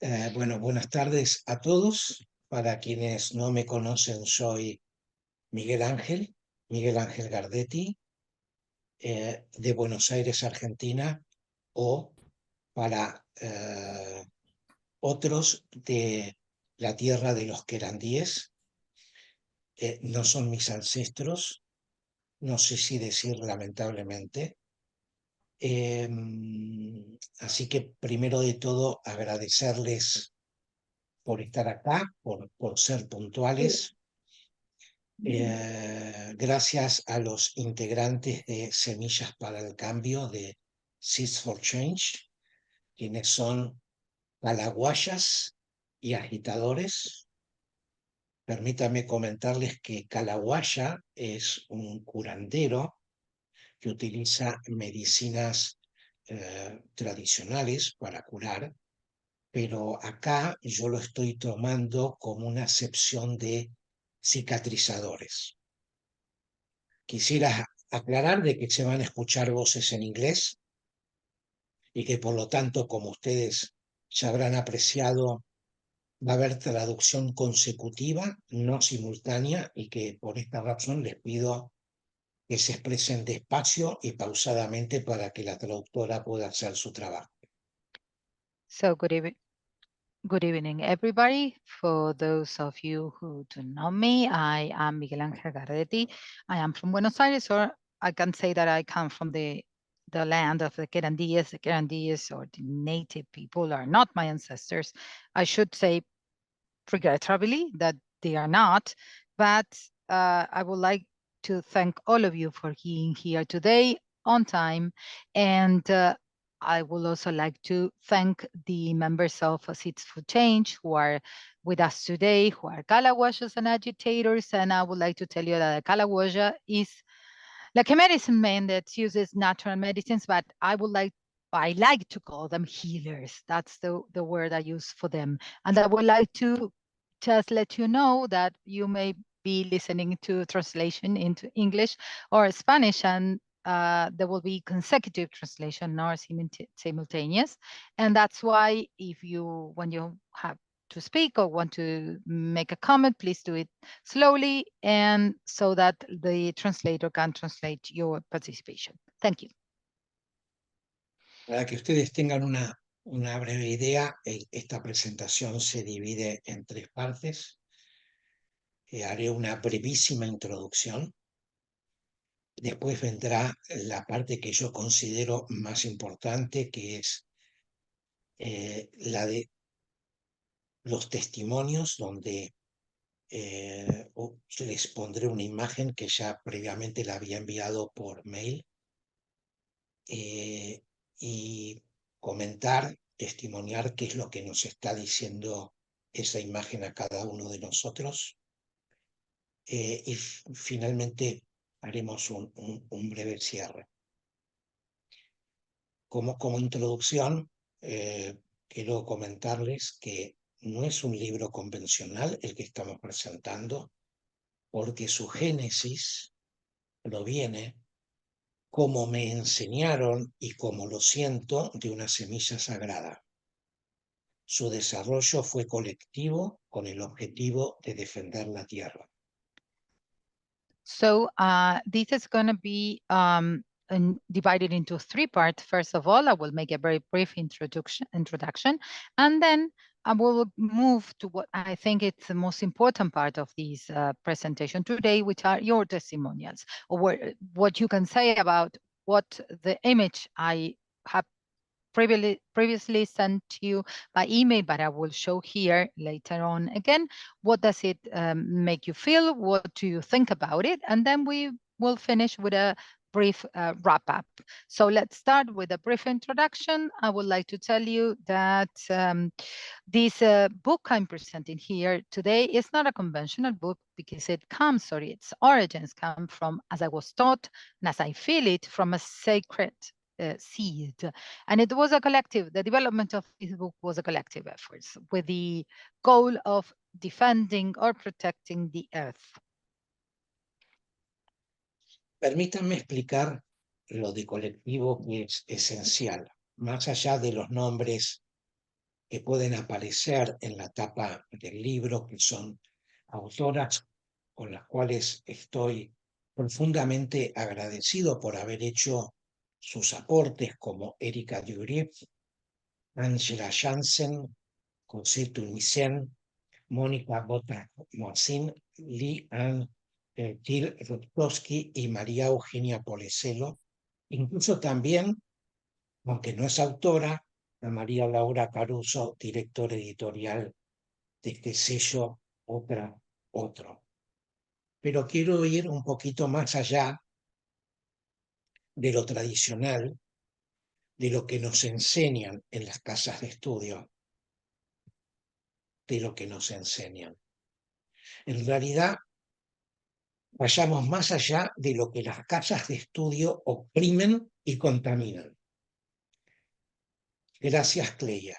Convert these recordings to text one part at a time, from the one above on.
Bueno, buenas tardes a todos. Para quienes no me conocen, soy Miguel Ángel, Miguel Ángel Gardetti, de Buenos Aires, Argentina, o para otros de la tierra de los querandíes. No son mis ancestros, no sé si decir lamentablemente. Así que primero de todo agradecerles por estar acá, por ser puntuales. Gracias a los integrantes de Semillas para el Cambio de Seeds for Change, quienes son calaguayas y agitadores. Permítanme comentarles que calaguaya es un curandero que utiliza medicinas tradicionales para curar, pero acá yo lo estoy tomando como una acepción de cicatrizadores. Quisiera aclarar de que se van a escuchar voces en inglés y que por lo tanto, como ustedes ya habrán apreciado, va a haber traducción consecutiva, no simultánea, y que por esta razón les pido que se expresen despacio y pausadamente para que la traductora pueda hacer su trabajo. So good evening, everybody. For those of you who do not know me, I am Miguel Ángel Gardetti. I am from Buenos Aires, or I can say that I come from the land of the Querandíes. The Querandíes, or the native people, are not my ancestors. I should say, regrettably, that they are not. But I would like to thank all of you for being here today on time. And I would also like to thank the members of Seeds for Change who are with us today, who are Calaguayas and agitators. And I would like to tell you that a Calaguaya is like a medicine man that uses natural medicines, but I like to call them healers. That's the word I use for them. And I would like to just let you know that you may be listening to translation into English or Spanish, and there will be consecutive translation or simultaneous. And that's why when you have to speak or want to make a comment, please do it slowly and so that the translator can translate your participation. Thank you. Para que ustedes tengan una breve idea, esta presentación se divide en tres partes. Haré una brevísima introducción. Después vendrá la parte que yo considero más importante, que es la de los testimonios, donde les pondré una imagen que ya previamente la había enviado por mail, y comentar, testimoniar qué es lo que nos está diciendo esa imagen a cada uno de nosotros. Y finalmente haremos un breve cierre. Como introducción, quiero comentarles que no es un libro convencional el que estamos presentando, porque su génesis proviene, como me enseñaron y como lo siento, de una semilla sagrada. Su desarrollo fue colectivo con el objetivo de defender la tierra. So this is going to be divided into three parts. First of all, I will make a very brief introduction, and then I will move to what I think it's the most important part of this presentation today, which are your testimonials, or what you can say about what the image I have previously sent to you by email, but I will show here later on again. What does it make you feel? What do you think about it? And then we will finish with a brief wrap up. So let's start with a brief introduction. I would like to tell you that this book I'm presenting here today is not a conventional book because its origins come from, as I was taught and as I feel it, from a sacred seed. And it was a collective, the development of this book was a collective effort with the goal of defending or protecting the earth. Permítanme explicar lo de colectivo, que es esencial, más allá de los nombres que pueden aparecer en la tapa del libro, que son autoras con las cuales estoy profundamente agradecido por haber hecho sus aportes, como Erika Duriez, Angela Jansen, José Tunisen, Mónica Bota-Moacin, Lee-Ann Til-Rutkowski y María Eugenia Poleselo. Incluso también, aunque no es autora, a María Laura Caruso, directora editorial de este sello OTRA-OTRO. Pero quiero ir un poquito más allá de lo tradicional, de lo que nos enseñan en las casas de estudio, de lo que nos enseñan. En realidad, vayamos más allá de lo que las casas de estudio oprimen y contaminan. Gracias, Cleia.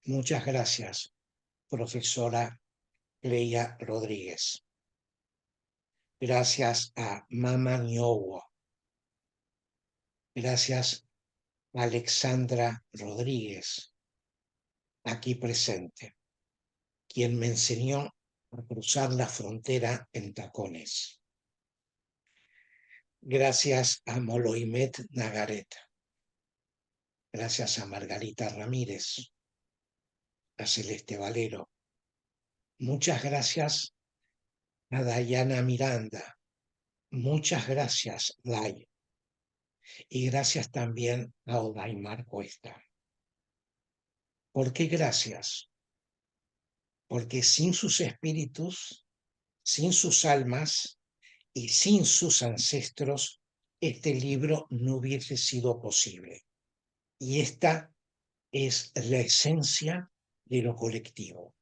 Muchas gracias, profesora Cleia Rodríguez. Gracias a Mama Nyowo. Gracias a Alexandra Rodríguez, aquí presente, quien me enseñó a cruzar la frontera en tacones. Gracias a Moloimet Nagaret. Gracias a Margarita Ramírez, a Celeste Valero. Muchas gracias a Dayana Miranda. Muchas gracias, Day. Y gracias también a Odaimar Cuesta. ¿Por qué gracias? Porque sin sus espíritus, sin sus almas y sin sus ancestros, este libro no hubiese sido posible. Y esta es la esencia de lo colectivo.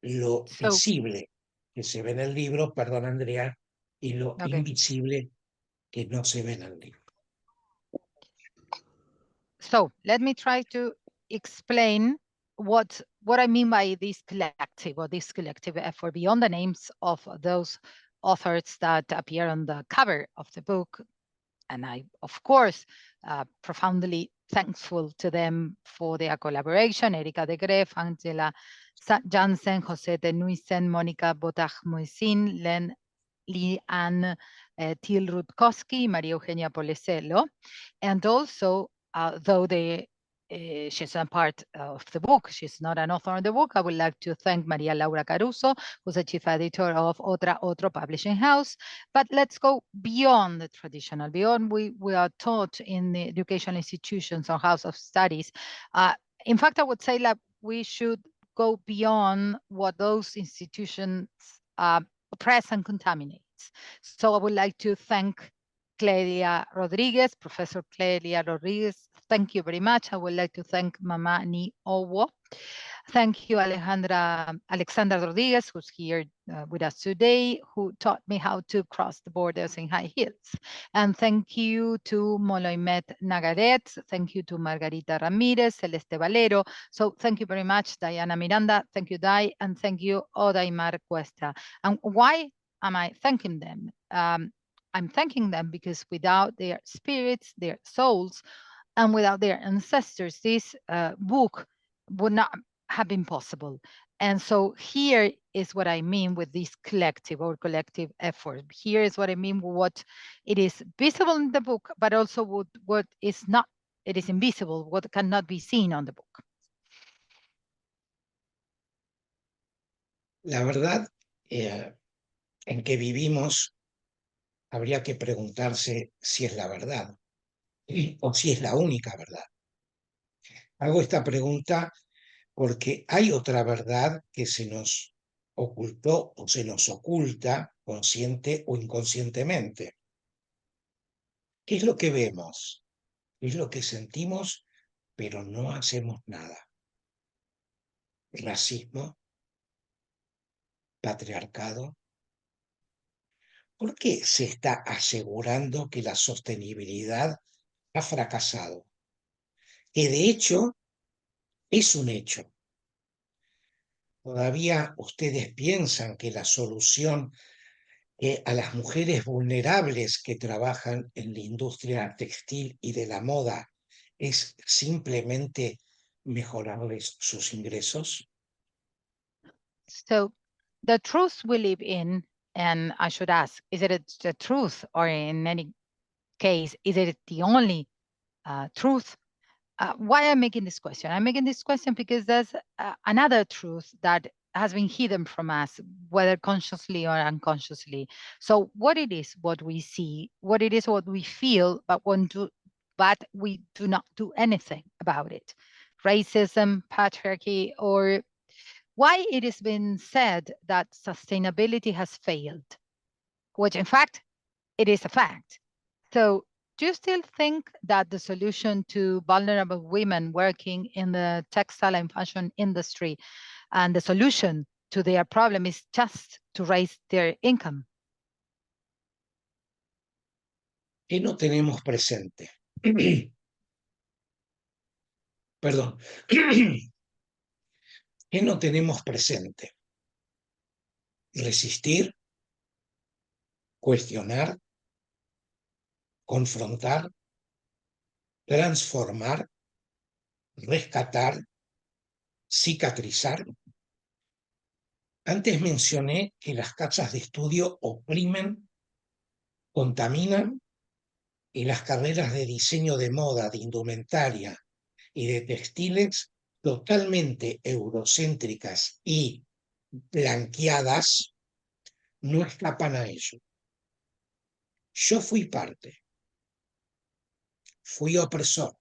Lo So, visible que se ve en el libro, perdón Andrea, y lo okay. invisible que no se ve en el libro. So let me try to explain what I mean by this collective effort beyond the names of those authors that appear on the cover of the book. And I, of course, profoundly thankful to them for their collaboration. Erika de Greef, Angela Jansen, José de Nuysen, Mónica Botach-Moisin, Lee-Ann Til-Rutkowski, María Eugenia Poleselo. And also, though she's a part of the book, she's not an author of the book, I would like to thank Maria Laura Caruso, who's the chief editor of OTRA-OTRO Publishing House. But let's go beyond the traditional, beyond we are taught in the educational institutions or house of studies. In fact, I would say that we should go beyond what those institutions oppress and contaminate. So I would like to thank Clelia Rodriguez, Professor Clelia Rodriguez. Thank you very much. I would like to thank Mama Ni Owo. Thank you, Alexandra Rodriguez, who's here with us today, who taught me how to cross the borders in high heels. And thank you to Moloimet Nagaret. Thank you to Margarita Ramirez, Celeste Valero. So thank you very much, Diana Miranda. Thank you, Dai. And thank you, Odaimar Cuesta. And why am I thanking them? I'm thanking them because without their spirits, their souls, and without their ancestors, this book would not have been possible. And so here is what I mean with this collective effort. Here is what I mean with what it is visible in the book, but also what is not, it is invisible, what cannot be seen on the book. La verdad, en que vivimos, habría que preguntarse si es la verdad o si es la única verdad. Hago esta pregunta porque hay otra verdad que se nos ocultó o se nos oculta consciente o inconscientemente. ¿Qué es lo que vemos? ¿Qué es lo que sentimos, pero no hacemos nada? Racismo, patriarcado. ¿Por qué se está asegurando que la sostenibilidad ha fracasado? Que de hecho es un hecho. ¿Todavía ustedes piensan que la solución a las mujeres vulnerables que trabajan en la industria textil y de la moda es simplemente mejorarles sus ingresos? So the truth we live in, and I should ask, is it the truth, or in any case, is it the only truth? Why I'm making this question? I'm making this question because there's another truth that has been hidden from us, whether consciously or unconsciously. So what it is, what we see, what it is, what we feel, but we do not do anything about it. Racism, patriarchy, or why it has been said that sustainability has failed, which in fact, it is a fact. So do you still think that the solution to vulnerable women working in the textile and fashion industry, and the solution to their problem, is just to raise their income? ¿Qué no tenemos presente? Perdón. ¿Qué no tenemos presente? Resistir, cuestionar, confrontar, transformar, rescatar, cicatrizar. Antes mencioné que las casas de estudio oprimen, contaminan, y las carreras de diseño de moda, de indumentaria y de textiles totalmente eurocéntricas y blanqueadas no escapan a ello. Yo fui parte, fui opresor,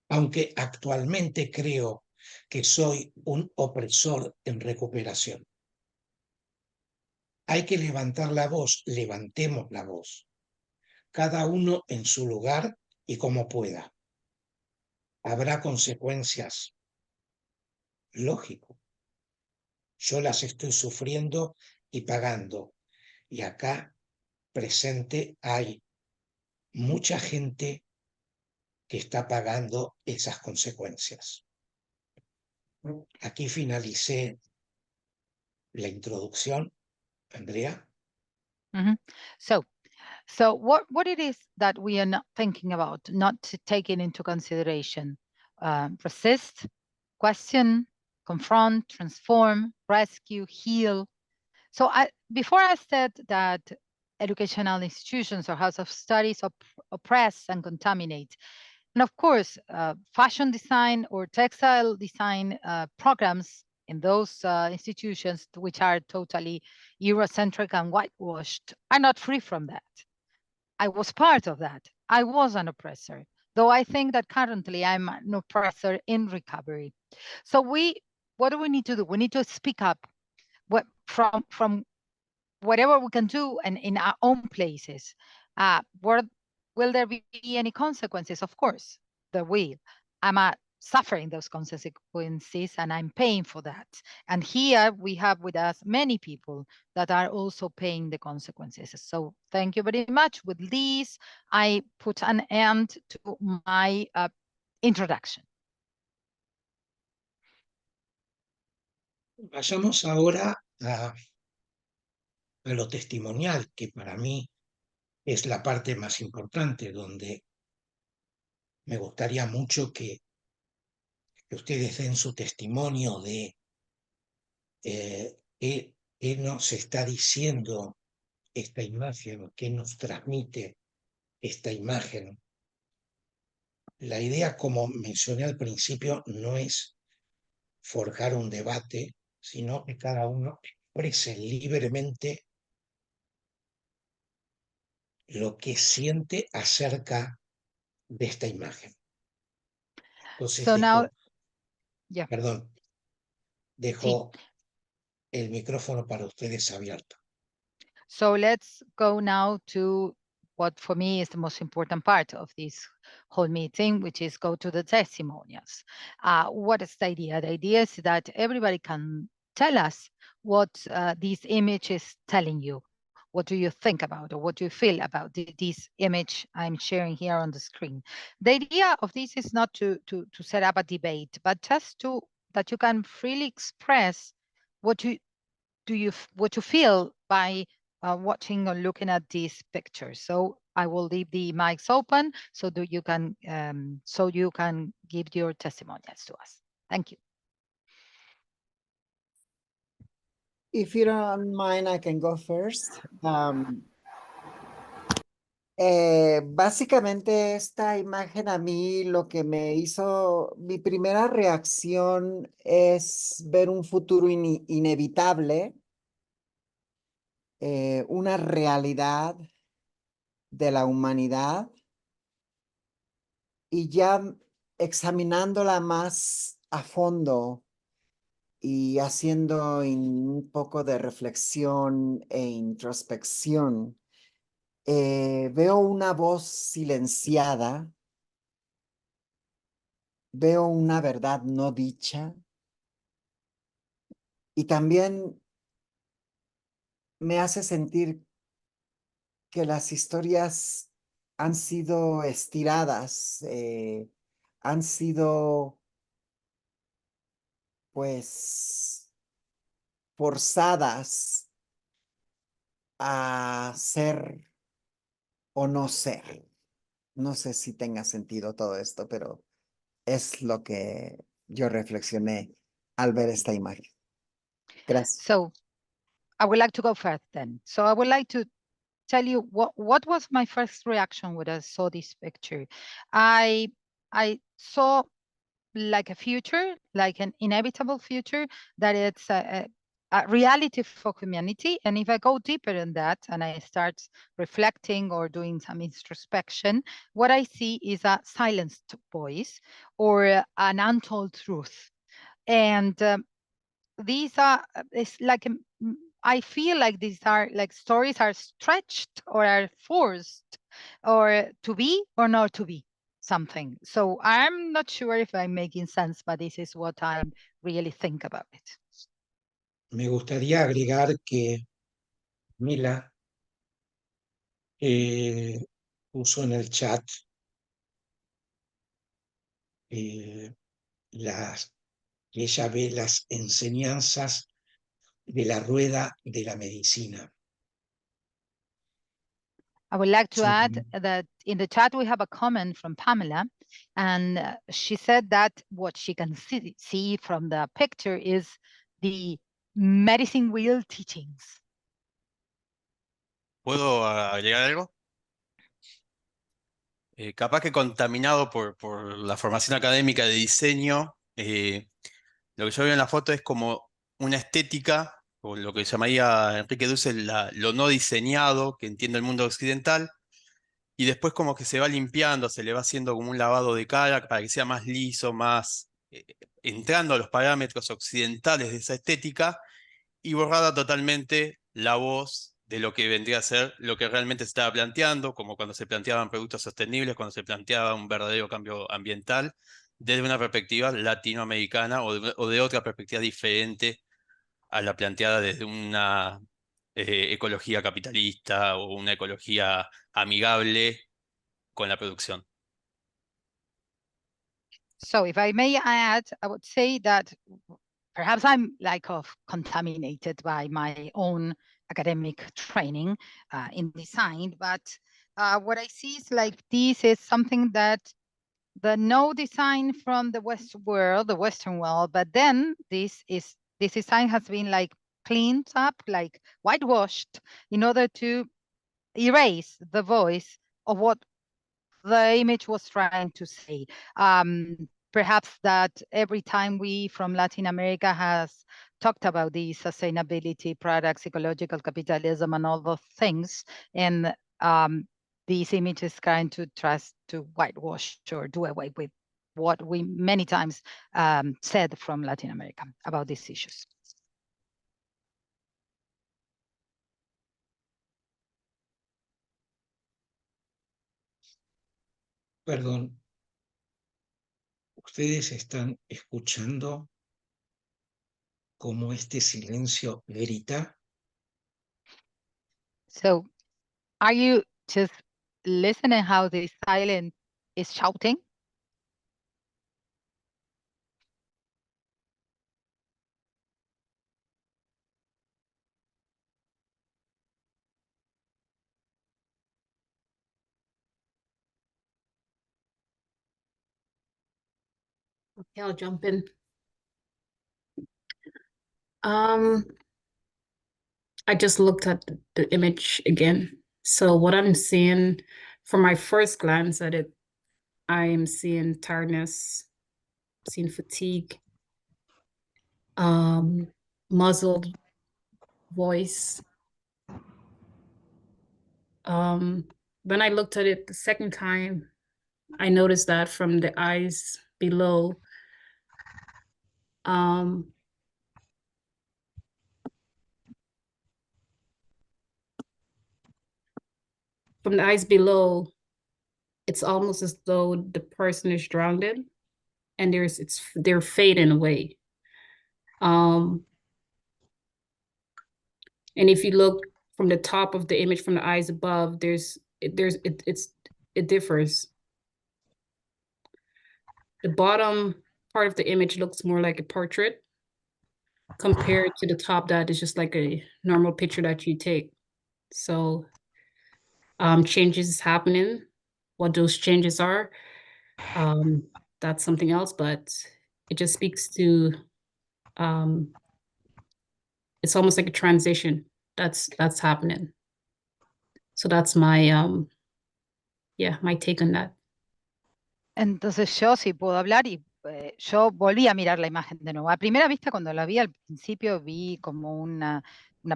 aunque actualmente creo que soy un opresor en recuperación. Hay que levantar la voz, levantemos la voz, cada uno en su lugar y como pueda. Habrá consecuencias, lógico. Yo las estoy sufriendo y pagando. Y acá presente hay mucha gente que está pagando esas consecuencias. Aquí finalicé la introducción, Andrea. Mm-hmm. So what it is that we are not thinking about, not taking into consideration? Resist, question, confront, transform, rescue, heal. So before I said that educational institutions or house of studies oppress and contaminate. And of course, fashion design or textile design programs in those institutions, which are totally Eurocentric and whitewashed, are not free from that. I was part of that. I was an oppressor, though I think that currently I'm an oppressor in recovery. So what do we need to do? We need to speak up from whatever we can do and in our own places. Will there be any consequences? Of course, there will. I'm suffering those consequences and I'm paying for that. And here we have with us many people that are also paying the consequences. So thank you very much. With this, I put an end to my introduction. Vayamos ahora a lo testimonial, que para mí es la parte más importante, donde me gustaría mucho que ustedes den su testimonio de qué nos está diciendo esta imagen, qué nos transmite esta imagen. La idea, como mencioné al principio, no es forjar un debate, sino que cada uno exprese libremente lo que siente acerca de esta imagen. Entonces So now, yeah. Perdón, dejo el micrófono para ustedes abierto. So let's go now to what for me is the most important part of this whole meeting, which is go to the testimonials. What is the idea? The idea is that everybody can tell us what this image is telling you. What do you think about, or what do you feel about this image I'm sharing here on the screen? The idea of this is not to set up a debate, but just that you can freely express what you feel by watching or looking at these pictures. So I will leave the mics open so that you can give your testimonials to us. Thank you. If you don't mind, I can go first. Básicamente esta imagen a mí lo que me hizo, mi primera reacción es ver un futuro inevitable, una realidad de la humanidad, y ya examinándola más a fondo y haciendo un poco de reflexión e introspección, veo una voz silenciada, veo una verdad no dicha, y también me hace sentir que las historias han sido estiradas, han sido pues forzadas a ser o no ser. No sé si tenga sentido todo esto, pero es lo que yo reflexioné al ver esta imagen. Gracias. So I would like to go first then. So I would like to tell you what was my first reaction when I saw this picture. I saw like a future, like an inevitable future, that it's a reality for humanity. And if I go deeper in that and I start reflecting or doing some introspection, what I see is a silenced voice or an untold truth. And these are, it's like, I feel like these are like stories are stretched or are forced or to be or not to be something. So I'm not sure if I'm making sense, but this is what I really think about it. Me gustaría agregar que Mila puso en el chat que ella ve las enseñanzas de la rueda de la medicina. I would like to add that in the chat we have a comment from Pamela, and she said that what she can see from the picture is the medicine wheel teachings. ¿Puedo agregar algo? Capaz que contaminado por la formación académica de diseño, lo que yo veo en la foto es como una estética, o lo que llamaría Enrique Dussel lo no diseñado, que entiende el mundo occidental, y después como que se va limpiando, se le va haciendo como un lavado de cara para que sea más liso, más entrando a los parámetros occidentales de esa estética, y borrada totalmente la voz de lo que vendría a ser lo que realmente se estaba planteando, como cuando se planteaban productos sostenibles, cuando se planteaba un verdadero cambio ambiental, desde una perspectiva latinoamericana o de otra perspectiva diferente a la planteada desde una ecología capitalista o una ecología amigable con la producción. So if I may add, I would say that perhaps I'm like contaminated by my own academic training in design, but what I see is like this is something that the no design from the Western world, but then this design has been like cleaned up, like whitewashed, in order to erase the voice of what the image was trying to say. Perhaps that every time we from Latin America has talked about the sustainability products, ecological capitalism, and all those things, and these images trying to trust to whitewash or do away with what we many times said from Latin America about these issues. Perdón, ¿ustedes están escuchando cómo este silencio grita? So, are you just listening how the silence is shouting? Okay, I'll jump in. I just looked at the image again. So what I'm seeing from my first glance at it, I am seeing tiredness, seeing fatigue, muzzled voice. When I looked at it the second time, I noticed that from the eyes below, from the eyes below, it's almost as though the person is drowned and they're fading away. And if you look from the top of the image from the eyes above, it differs. The bottom part of the image looks more like a portrait compared to the top that is just like a normal picture that you take. So changes happening. What those changes are, that's something else, but it just speaks to it's almost like a transition that's happening. So that's my my take on that. Entonces yo sí puedo hablar y yo volví a mirar la imagen de nuevo. A primera vista, cuando la vi al principio, vi como una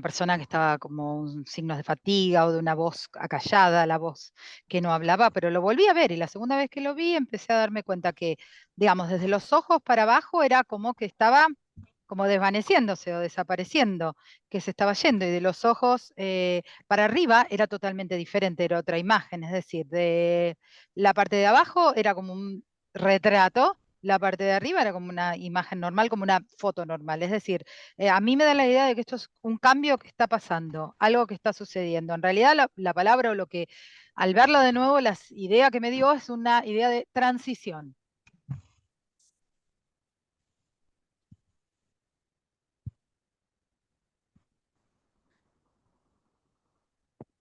persona que estaba como signos de fatiga o de una voz acallada, la voz que no hablaba, pero lo volví a ver y la segunda vez que lo vi empecé a darme cuenta que, digamos, desde los ojos para abajo era como que estaba como desvaneciéndose o desapareciendo, que se estaba yendo, y de los ojos para arriba era totalmente diferente, era otra imagen, es decir, de la parte de abajo era como un retrato, la parte de arriba era como una imagen normal, como una foto normal, es decir, a mí me da la idea de que esto es un cambio que está pasando, algo que está sucediendo. En realidad la palabra o lo que, al verlo de nuevo, la idea que me dio es una idea de transición.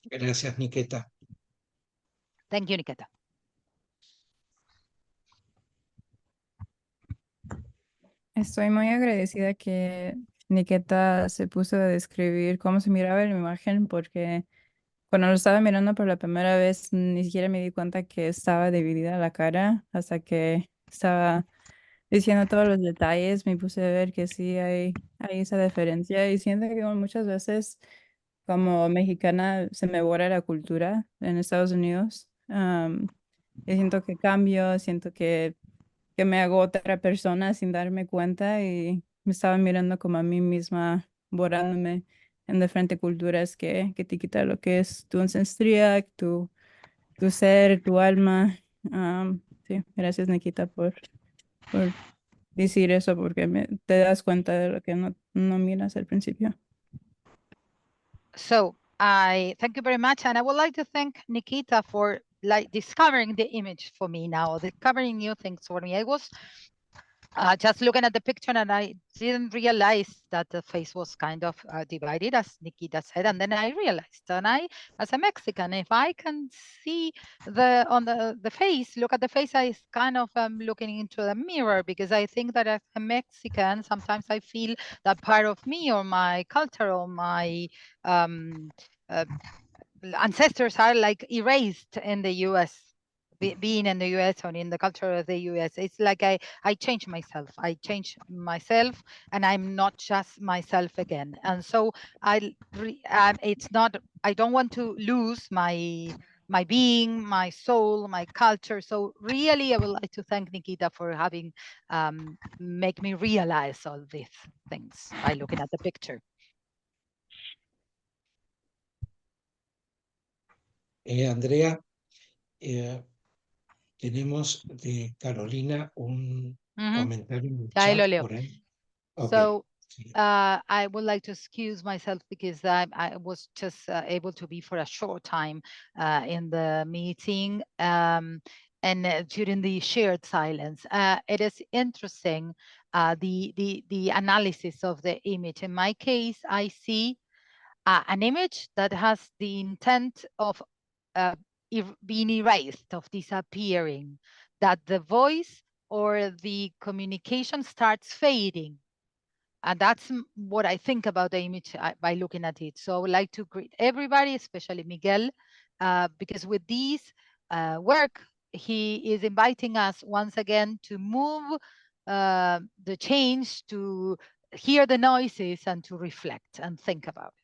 Gracias, Niketa. Thank you, Niketa. Estoy muy agradecida que Niketa se puso a describir cómo se miraba la imagen, porque cuando lo estaba mirando por la primera vez ni siquiera me di cuenta que estaba dividida la cara hasta que estaba diciendo todos los detalles. Me puse a ver que sí hay esa diferencia y siento que muchas veces como mexicana se me borra la cultura en Estados Unidos. Y siento que cambio, siento que me hago otra persona sin darme cuenta y me estaba mirando como a mí misma, borrándome en diferentes culturas que te quita lo que es tu ancestría, tu ser, tu alma. Sí, gracias, Nikita, por decir eso, porque te das cuenta de lo que no miras al principio. So I thank you very much, and I would like to thank Nikita for discovering the image for me now, discovering new things for me. I was just looking at the picture and I didn't realize that the face was kind of divided, as Nikita said, and then I realized, and I, as a Mexican, if I can see the face, look at the face, I kind of am looking into the mirror, because I think that as a Mexican, sometimes I feel that part of me or my culture or my ancestors are like erased in the US. Being in the US or in the culture of the US, it's like I change myself. I change myself, and I'm not just myself again. And so it's not. I don't want to lose my being, my soul, my culture. So really, I would like to thank Nikita for having make me realize all these things by looking at the picture. Andrea, tenemos de Carolina un comentario en el Ahí lo chat leo. por ahí. Okay. So I would like to excuse myself because I was just able to be for a short time in the meeting and during the shared silence. It is interesting, the analysis of the image. In my case, I see an image that has the intent of being erased, of disappearing, that the voice or the communication starts fading. And that's what I think about the image by looking at it. So I would like to greet everybody, especially Miguel, because with this work, he is inviting us once again to move the change, to hear the noises, and to reflect and think about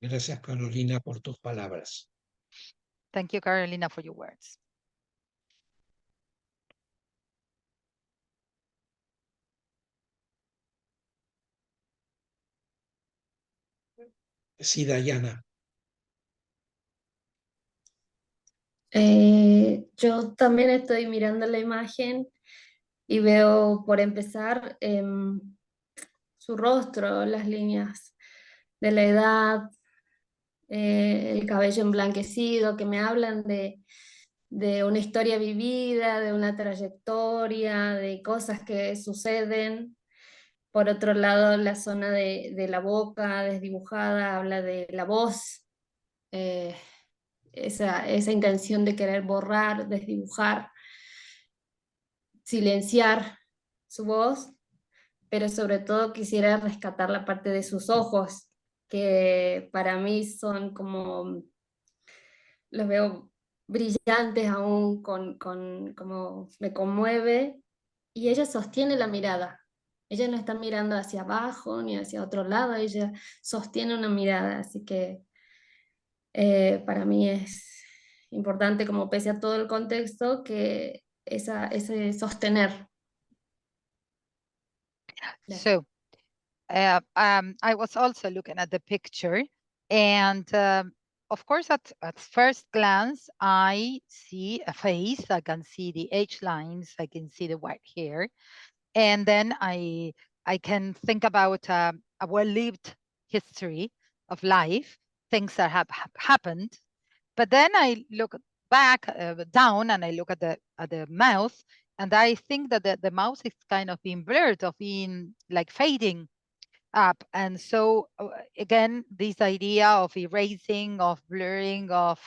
it. Gracias, Carolina, por tus palabras. Thank you, Carolina, for your words. Sí, Dayana. Yo también estoy mirando la imagen y veo, por empezar, su rostro, las líneas de la edad, el cabello emblanquecido, que me hablan de una historia vivida, de una trayectoria, de cosas que suceden. Por otro lado, la zona de la boca desdibujada habla de la voz, esa intención de querer borrar, desdibujar, silenciar su voz, pero sobre todo quisiera rescatar la parte de sus ojos, que para mí son como, los veo brillantes aún, como me conmueve, y ella sostiene la mirada. Ella no está mirando hacia abajo ni hacia otro lado, ella sostiene una mirada, así que para mí es importante, como pese a todo el contexto, que ese sostener. So, I was also looking at the picture, and of course, at first glance, I see a face. I can see the age lines. I can see the white hair, and then I can think about a well-lived history of life, things that have happened. But then I look back down, and I look at the mouth, and I think that the mouth is kind of being blurred, of being like fading up. And so again, this idea of erasing, of blurring, of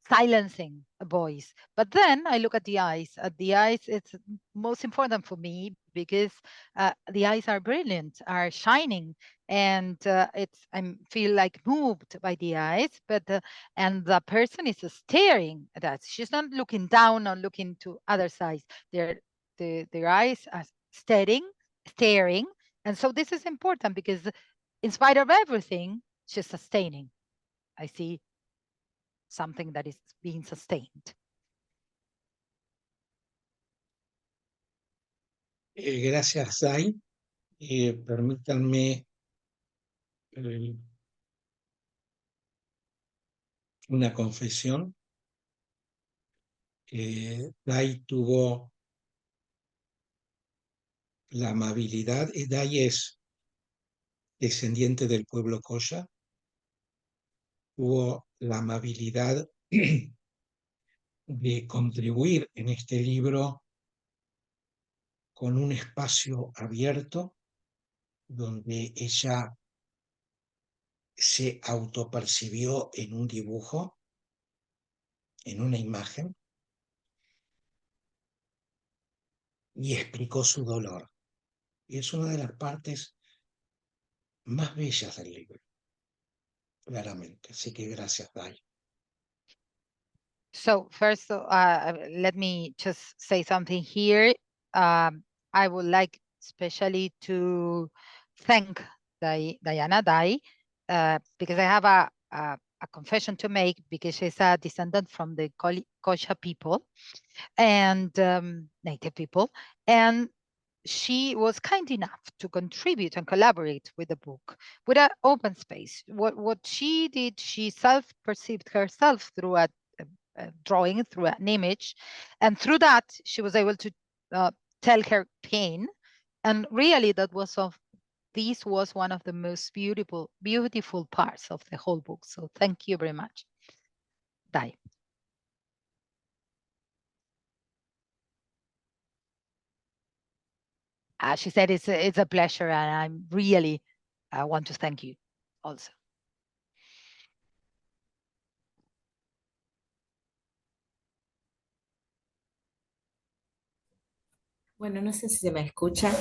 silencing a voice. But then I look at the eyes. It's most important for me, because the eyes are brilliant, are shining, and I feel like moved by the eyes. But and the person is staring at us. She's not looking down or looking to other sides. Their eyes are staring. And so this is important, because in spite of everything, she's sustaining. I see something that is being sustained. Gracias, Day. Permítanme una confesión. Day tuvo la amabilidad, Day es descendiente del pueblo Coya, tuvo la amabilidad de contribuir en este libro con un espacio abierto donde ella se autopercibió en un dibujo, en una imagen, y explicó su dolor. Y es una de las partes más bellas del libro, claramente. Así que gracias, Day. So first, let me just say something here. I would like especially to thank Diana Dai, because I have a confession to make, because she's a descendant from the Kocha people and native people, and she was kind enough to contribute and collaborate with the book, with an open space. What she did, she self-perceived herself through a drawing, through an image, and through that she was able to tell her pain. And really, this was one of the most beautiful parts of the whole book. So thank you very much, Dai. She said it's a pleasure, and I want to thank you also. Bueno, no sé si se me escucha.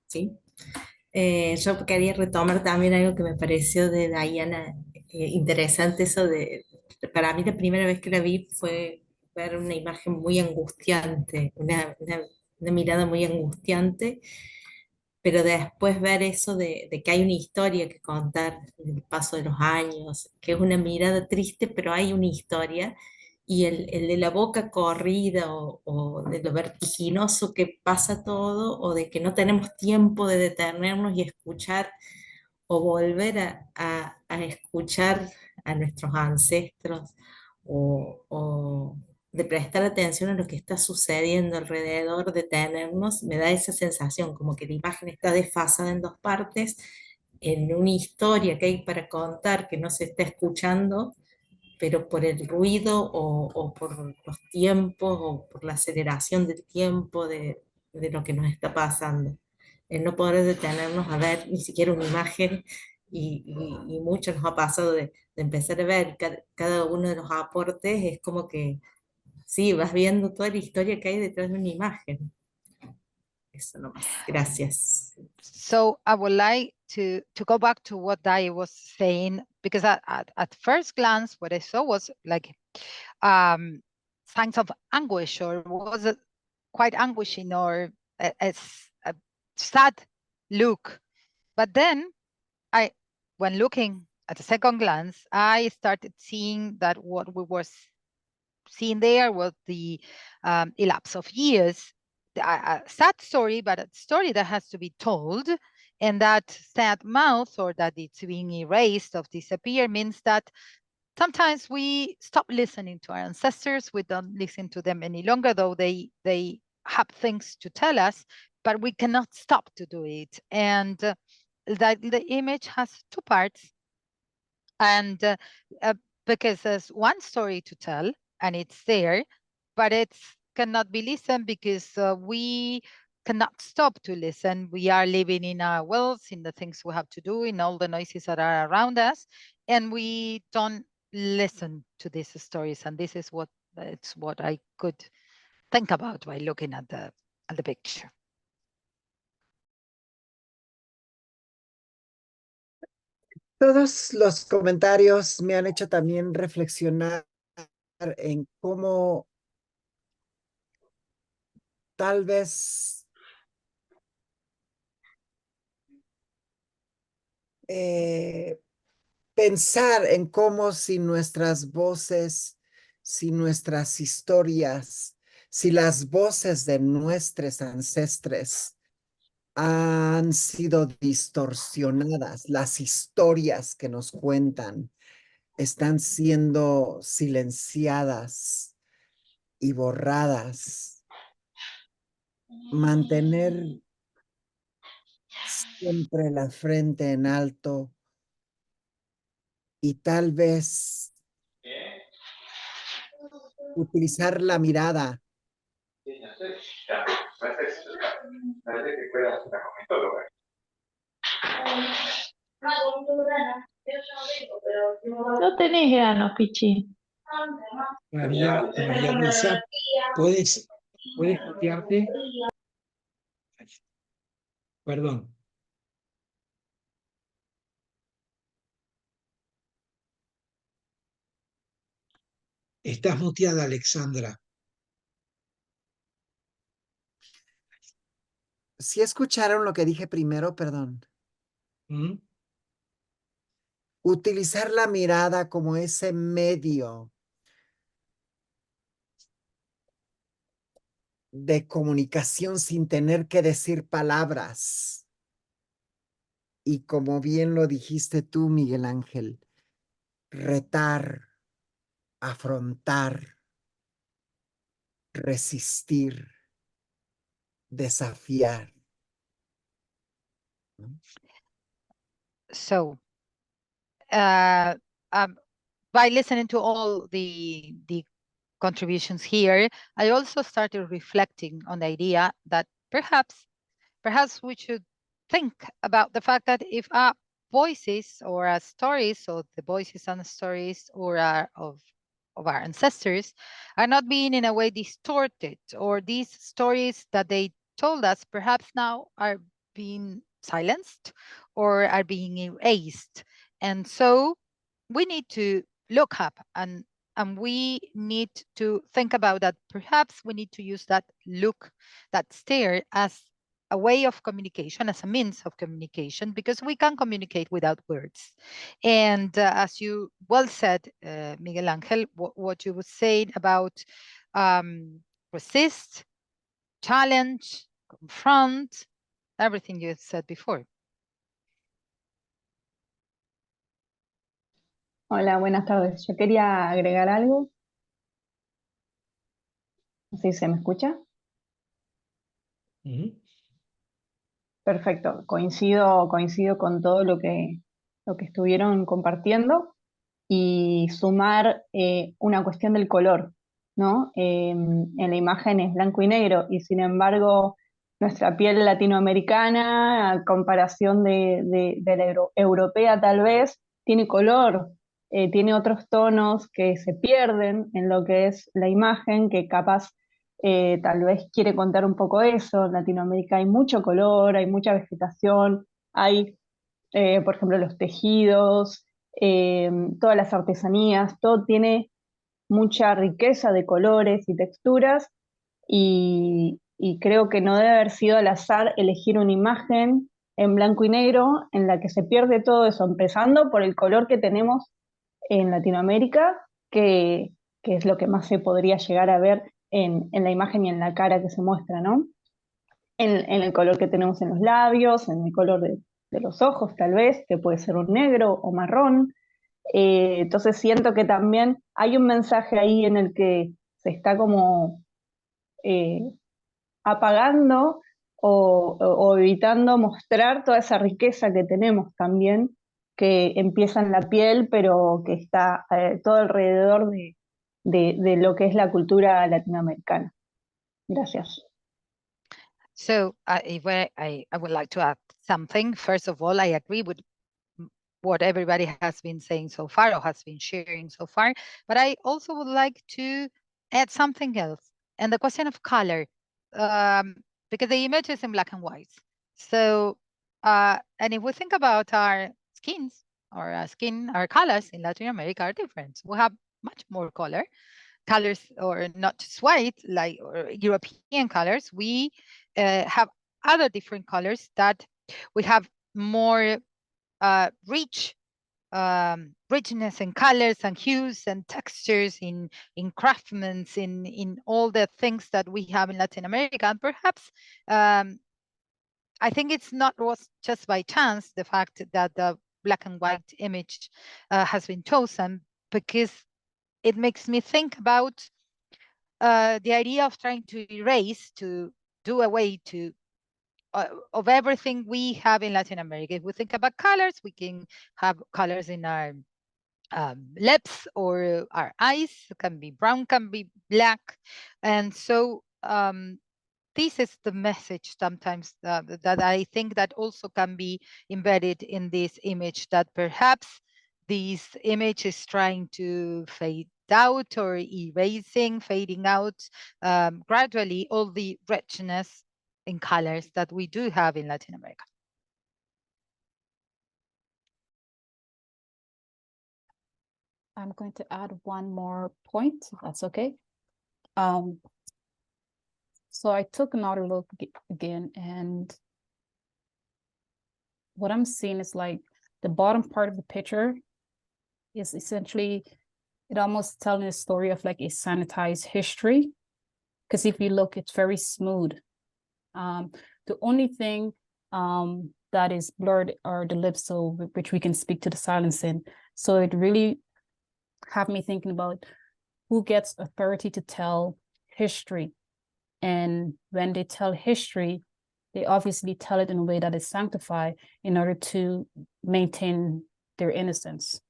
Sí. Yo quería retomar también algo que me pareció de Diana interesante, eso para mí la primera vez que la vi fue ver una imagen muy angustiante, una mirada muy angustiante, pero después ver eso de que hay una historia que contar en el paso de los años, que es una mirada triste, pero hay una historia, y el de la boca corrida o de lo vertiginoso que pasa todo, o de que no tenemos tiempo de detenernos y escuchar o volver a escuchar a nuestros ancestros o de prestar atención a lo que está sucediendo alrededor, detenernos, me da esa sensación como que la imagen está desfasada en dos partes, en una historia que hay para contar que no se está escuchando, pero por el ruido o por los tiempos o por la aceleración del tiempo de lo que nos está pasando. El no poder detenernos a ver ni siquiera una imagen y mucho nos ha pasado de empezar a ver cada uno de los aportes, es como que sí, vas viendo toda la historia que hay detrás de una imagen. Eso nomás. Gracias. So I would like to go back to what Dai was saying, because at first glance, what I saw was like signs of anguish, or was it quite anguishing, or a sad look. But then when looking at a second glance, I started seeing that what we were seeing there was the elapse of years, a sad story, but a story that has to be told. And that sad mouth, or that it's being erased or disappear, means that sometimes we stop listening to our ancestors. We don't listen to them any longer, though they have things to tell us, but we cannot stop to do it. And that the image has two parts. And because there's one story to tell and it's there, but it cannot be listened because we cannot stop to listen. We are living in our worlds, in the things we have to do, in all the noises that are around us, and we don't listen to these stories. And this is what I could think about by looking at the picture. Todos los comentarios me han hecho también reflexionar en cómo tal vez pensar en cómo si nuestras voces, si nuestras historias, si las voces de nuestros ancestres han sido distorsionadas, las historias que nos cuentan están siendo silenciadas y borradas. Mantener siempre la frente en alto y tal vez utilizar la mirada No tenés ganas, Pichi. María Luisa, ¿puedes mutearte? Perdón. Estás muteada, Alexandra. ¿Sí escucharon lo que dije primero? Perdón. ¿Mm? Utilizar la mirada como ese medio de comunicación sin tener que decir palabras. Y como bien lo dijiste tú, Miguel Ángel, retar, afrontar, resistir, desafiar. So by listening to all the contributions here, I also started reflecting on the idea that perhaps we should think about the fact that if our voices or our stories, or the voices and stories or our of of our ancestors are not being in a way distorted, or these stories that they told us perhaps now are being silenced or are being erased. And so we need to look up and we need to think about that. Perhaps we need to use that look, that stare, as a way of communication, as a means of communication, because we can communicate without words. And as you well said, Miguel Angel, what you were saying about resist, challenge, confront, everything you said before. Hola, buenas tardes. Yo quería agregar algo. No sé si se me escucha. Perfecto. Coincido con todo lo que estuvieron compartiendo y sumar una cuestión del color, ¿no? En la imagen es blanco y negro y sin embargo nuestra piel latinoamericana, a comparación de la europea tal vez, tiene color, tiene otros tonos que se pierden en lo que es la imagen, que capaz tal vez quiere contar un poco eso. En Latinoamérica hay mucho color, hay mucha vegetación, hay, por ejemplo, los tejidos, todas las artesanías, todo tiene mucha riqueza de colores y texturas y creo que no debe haber sido al azar elegir una imagen en blanco y negro en la que se pierde todo eso, empezando por el color que tenemos en Latinoamérica, que es lo que más se podría llegar a ver en la imagen y en la cara que se muestra, ¿no? En el color que tenemos en los labios, en el color de los ojos tal vez, que puede ser un negro o marrón. Entonces siento que también hay un mensaje ahí en el que se está como apagando o evitando mostrar toda esa riqueza que tenemos también, que empieza en la piel, pero que está todo alrededor de lo que es la cultura latinoamericana. Gracias. So if I would like to add something. First of all, I agree with what everybody has been saying so far or has been sharing so far, but I also would like to add something else, and the question of color, because the image is in black and white. So, and if we think about our skins, or our colors in Latin America are different. We have much more colors, or not just white, like or European colors. We have other different colors that we have more richness in colors and hues and textures in craftsmen, in all the things that we have in Latin America. And perhaps I think it's not was just by chance the fact that the black and white image has been chosen, because it makes me think about the idea of trying to erase, to do away to of everything we have in Latin America. If we think about colors, we can have colors in our lips or our eyes. It can be brown, can be black. And so this is the message sometimes that I think that also can be embedded in this image, that perhaps this image is trying to fade out or fading out gradually all the richness in colors that we do have in Latin America. I'm going to add one more point, if that's okay. So I took another look again, and what I'm seeing is like the bottom part of the picture is essentially, it almost telling a story of like a sanitized history. Because if you look, it's very smooth. The only thing that is blurred are the lips, so which we can speak to the silence in. So it really have me thinking about who gets authority to tell history. And when they tell history, they obviously tell it in a way that is sanctified in order to maintain their innocence.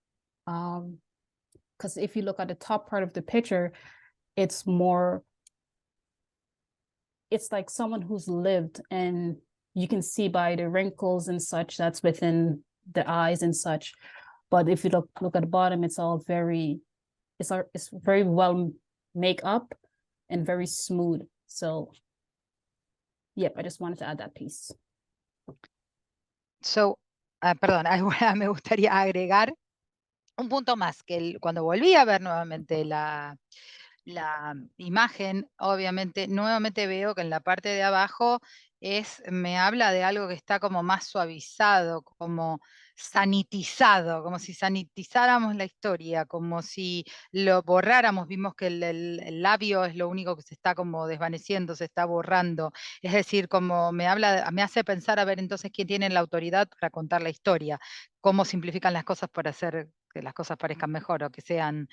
Because if you look at the top part of the picture, it's like someone who's lived, and you can see by the wrinkles and such that's within the eyes and such. But if you look at the bottom, it's all very it's very well make up and very smooth. So, yep, I just wanted to add that piece. So, perdón, me gustaría agregar un punto más, que cuando volví a ver nuevamente la imagen, obviamente, nuevamente veo que en la parte de abajo me habla de algo que está como más suavizado, como sanitizado, como si sanitizáramos la historia, como si lo borráramos. Vimos que el labio es lo único que se está como desvaneciendo, se está borrando. Es decir, como me hace pensar a ver entonces quién tiene la autoridad para contar la historia, cómo simplifican las cosas para hacer que las cosas parezcan mejor o que sean,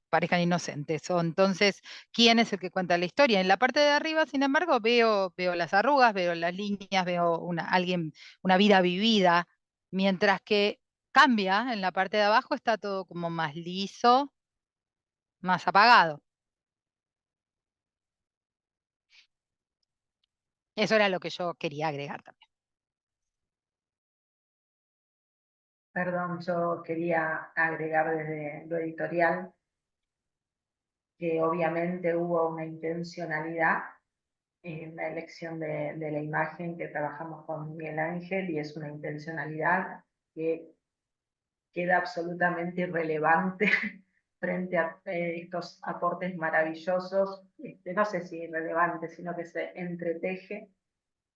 parezcan inocentes. O entonces, ¿quién es el que cuenta la historia? En la parte de arriba, sin embargo, veo las arrugas, veo las líneas, veo una vida vivida, mientras que cambia, en la parte de abajo está todo como más liso, más apagado. Eso era lo que yo quería agregar también. Perdón, yo quería agregar desde lo editorial que obviamente hubo una intencionalidad en la elección de la imagen que trabajamos con Miguel Ángel, y es una intencionalidad que queda absolutamente irrelevante frente a estos aportes maravillosos, no sé si irrelevante, sino que se entreteje,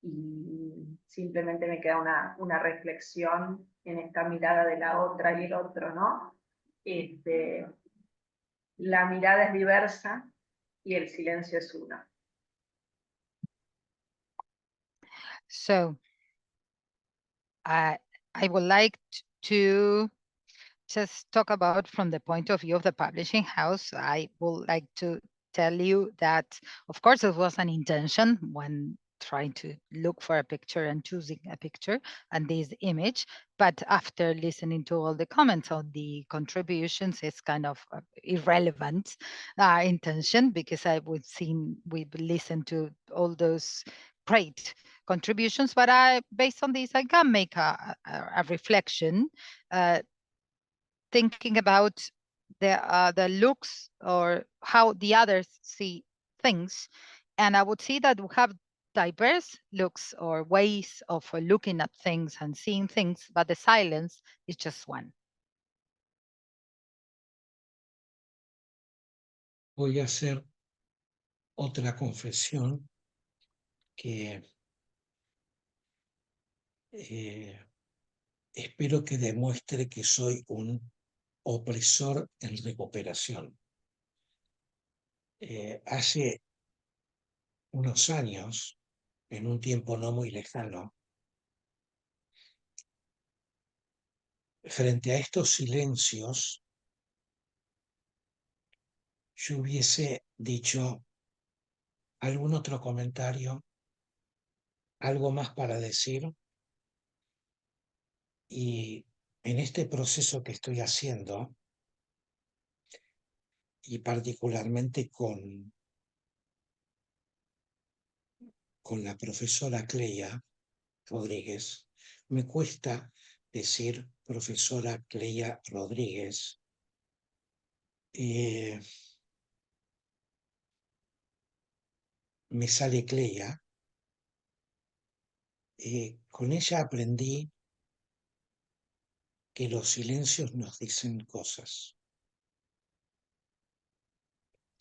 y simplemente me queda una reflexión en esta mirada de la otra y el otro, ¿no? La mirada es diversa y el silencio es uno. So, I would like to just talk about from the point of view of the publishing house. I would like to tell you that, of course, it was an intention when trying to look for a picture and choosing a picture and this image. But after listening to all the comments on the contributions, it's kind of irrelevant intention, because we've listened to all those great contributions, but based on this, I can make a reflection, thinking about the looks or how the others see things. And I would see that we have diverse looks or ways of looking at things and seeing things, but the silence is just one. Voy a hacer otra confesión que espero que demuestre que soy un opresor en recuperación. Hace unos años, en un tiempo no muy lejano, frente a estos silencios, yo hubiese dicho algún otro comentario, algo más para decir, y en este proceso que estoy haciendo, y particularmente con la profesora Cleia Rodríguez, me cuesta decir profesora Cleia Rodríguez. Me sale Cleia. Con ella aprendí que los silencios nos dicen cosas,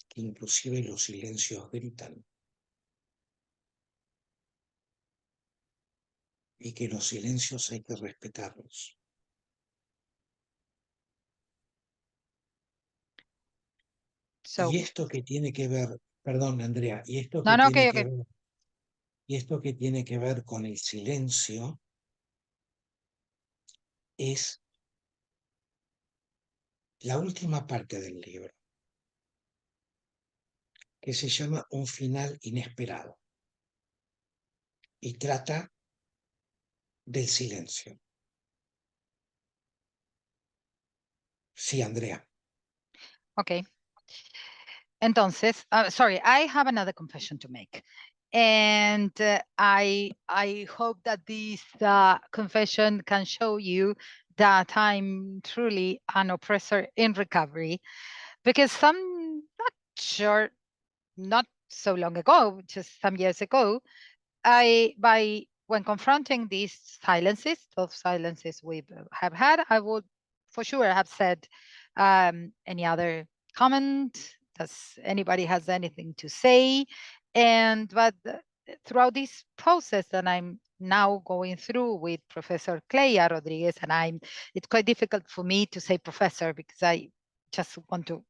que inclusive los silencios gritan, y que los silencios hay que respetarlos. So, y esto que tiene que ver, perdón, Andrea, y esto que tiene que ver con el silencio es la última parte del libro, que se llama Un final inesperado, y trata del silencio. Sí, Andrea. okay. Entonces, sorry, I have another confession to make. And I hope that this confession can show you that I'm truly an oppressor in recovery, because not so long ago, just some years ago, when confronting these silences, 12 silences we have had, I would for sure have said, any other comment? Does anybody has anything to say? But throughout this process that I'm now going through with Professor Cleia Rodriguez, and it's quite difficult for me to say professor because I just want to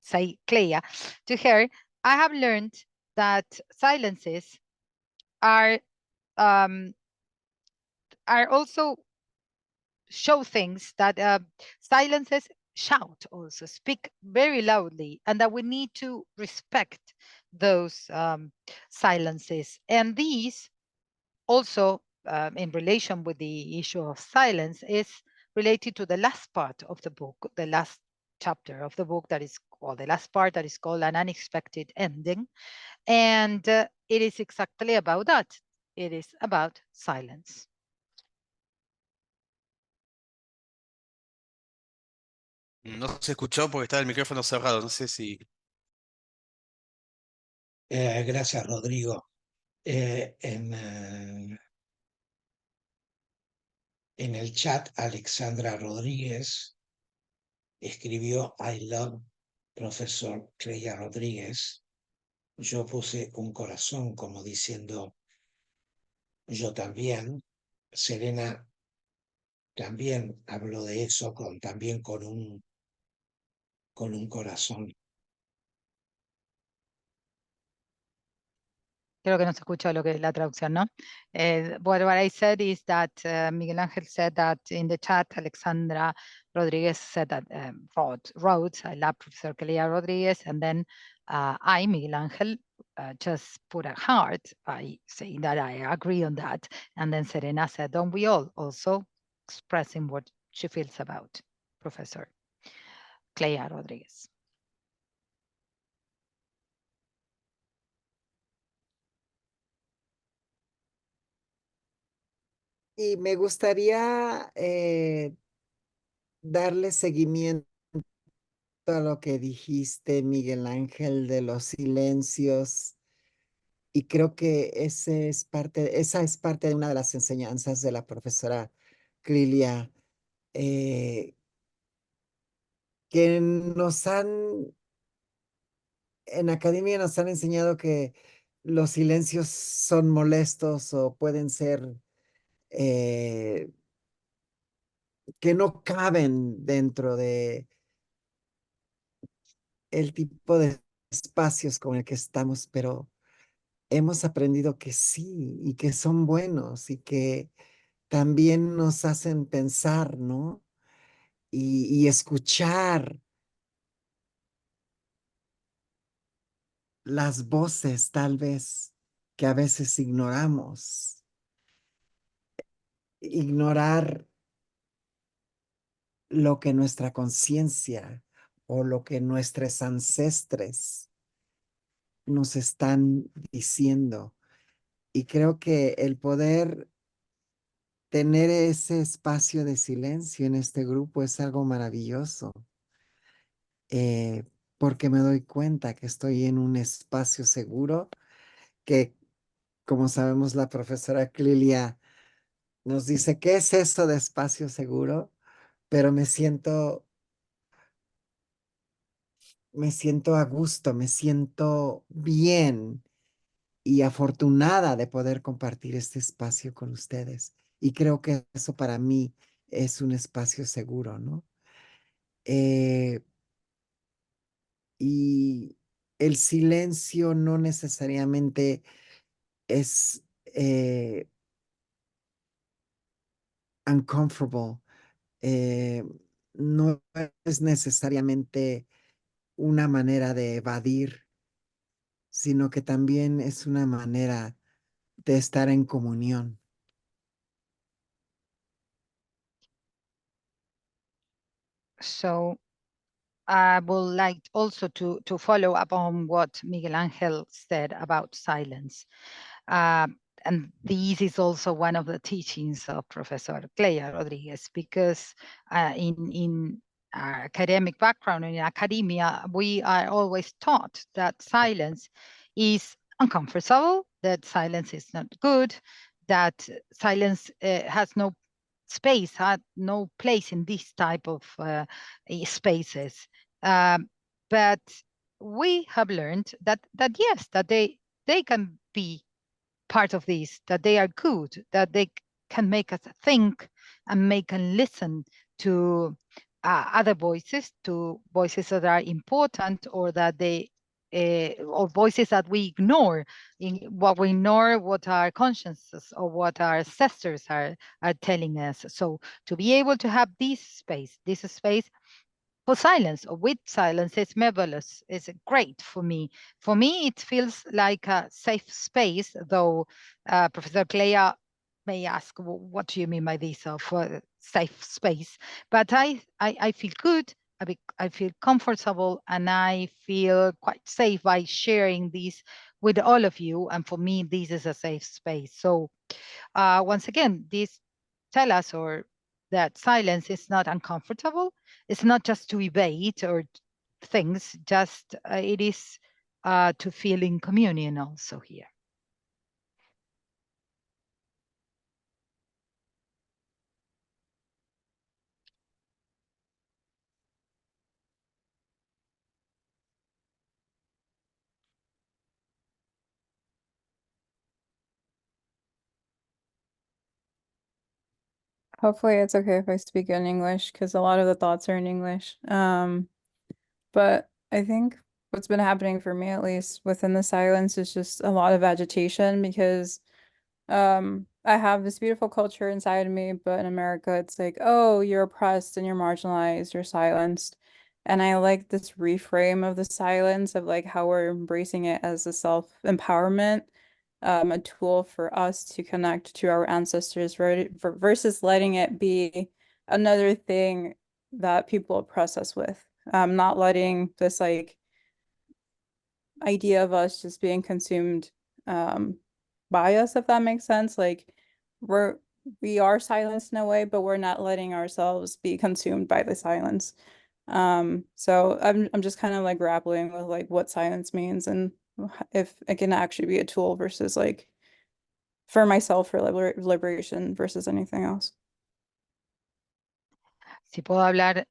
say Cleia to her. I have learned that silences are also show things that silences shout, also speak very loudly, and that we need to respect those silences. And these also, in relation with the issue of silence, is related to the last part of the book, the last chapter of the book that is called, the last part that is called An Unexpected Ending. And it is exactly about that. It is about silence. No se escuchó porque estaba el micrófono cerrado, no sé si... Gracias, Rodrigo. En el chat, Alexandra Rodríguez escribió I love Profesor Cleia Rodríguez. Yo puse un corazón como diciendo yo también. Serena también habló de eso, también con un corazón. Creo que no se escuchó la traducción, ¿no? What I said is that Miguel Ángel said that in the chat, Alexandra Rodriguez said that, wrote, I love Professor Cleia Rodriguez, and then I, Miguel Ángel, just put a heart by saying that I agree on that. And then Serena said, don't we all, also expressing what she feels about Professor Cleia Rodriguez. Y me gustaría darle seguimiento a lo que dijiste, Miguel Ángel, de los silencios. Y creo que esa es parte de una de las enseñanzas de la profesora Clelia, que en academia nos han enseñado que los silencios son molestos o pueden ser que no caben dentro de el tipo de espacios con el que estamos, pero hemos aprendido que sí y que son buenos y que también nos hacen pensar, ¿no? Y escuchar las voces tal vez que a veces ignoramos. Ignorar lo que nuestra conciencia o lo que nuestros ancestres nos están diciendo. Y creo que el poder tener ese espacio de silencio en este grupo es algo maravilloso, porque me doy cuenta que estoy en un espacio seguro, que como sabemos la profesora Clelia nos dice, ¿qué es eso de espacio seguro? Pero me siento a gusto, me siento bien y afortunada de poder compartir este espacio con ustedes. Y creo que eso para mí es un espacio seguro, ¿no? Y el silencio no necesariamente es uncomfortable, no es necesariamente una manera de evadir, sino que también es una manera de estar en comunión. So I would like also to follow up on what Miguel Ángel said about silence. and this is also one of the teachings of Professor Cleia Rodriguez, because in our academic background, in academia, we are always taught that silence is uncomfortable, that silence is not good, that silence has no space, had no place in this type of spaces. But we have learned that yes, that they can be part of this, that they are good, that they can make us think and make us listen to other voices, to voices that are important, or that they or voices that we ignore, in what we ignore, what our consciences or what our ancestors are telling us. So to be able to have this space for silence or with silence is marvelous. It's great for me. For me, it feels like a safe space, though Professor Cleia may ask, what do you mean by this, for safe space? But I feel good, I feel comfortable, and I feel quite safe by sharing this with all of you. And for me, this is a safe space. So once again, this tell us or that silence is not uncomfortable. It's not just to evade or things, just it is to feel in communion also here. Hopefully it's okay if I speak in English, because a lot of the thoughts are in English. But I think what's been happening for me, at least within the silence, is just a lot of agitation, because I have this beautiful culture inside of me, but in America it's like, oh, you're oppressed and you're marginalized, you're silenced. And I like this reframe of the silence, of like how we're embracing it as a self-empowerment, a tool for us to connect to our ancestors, right? Versus letting it be another thing that people oppress us with. Not letting this like idea of us just being consumed by us, if that makes sense. Like we are silenced in a way, but we're not letting ourselves be consumed by the silence. So I'm just kind of like grappling with like what silence means, and if it can actually be a tool versus like for myself, for liberation versus anything else. Si puedo hablar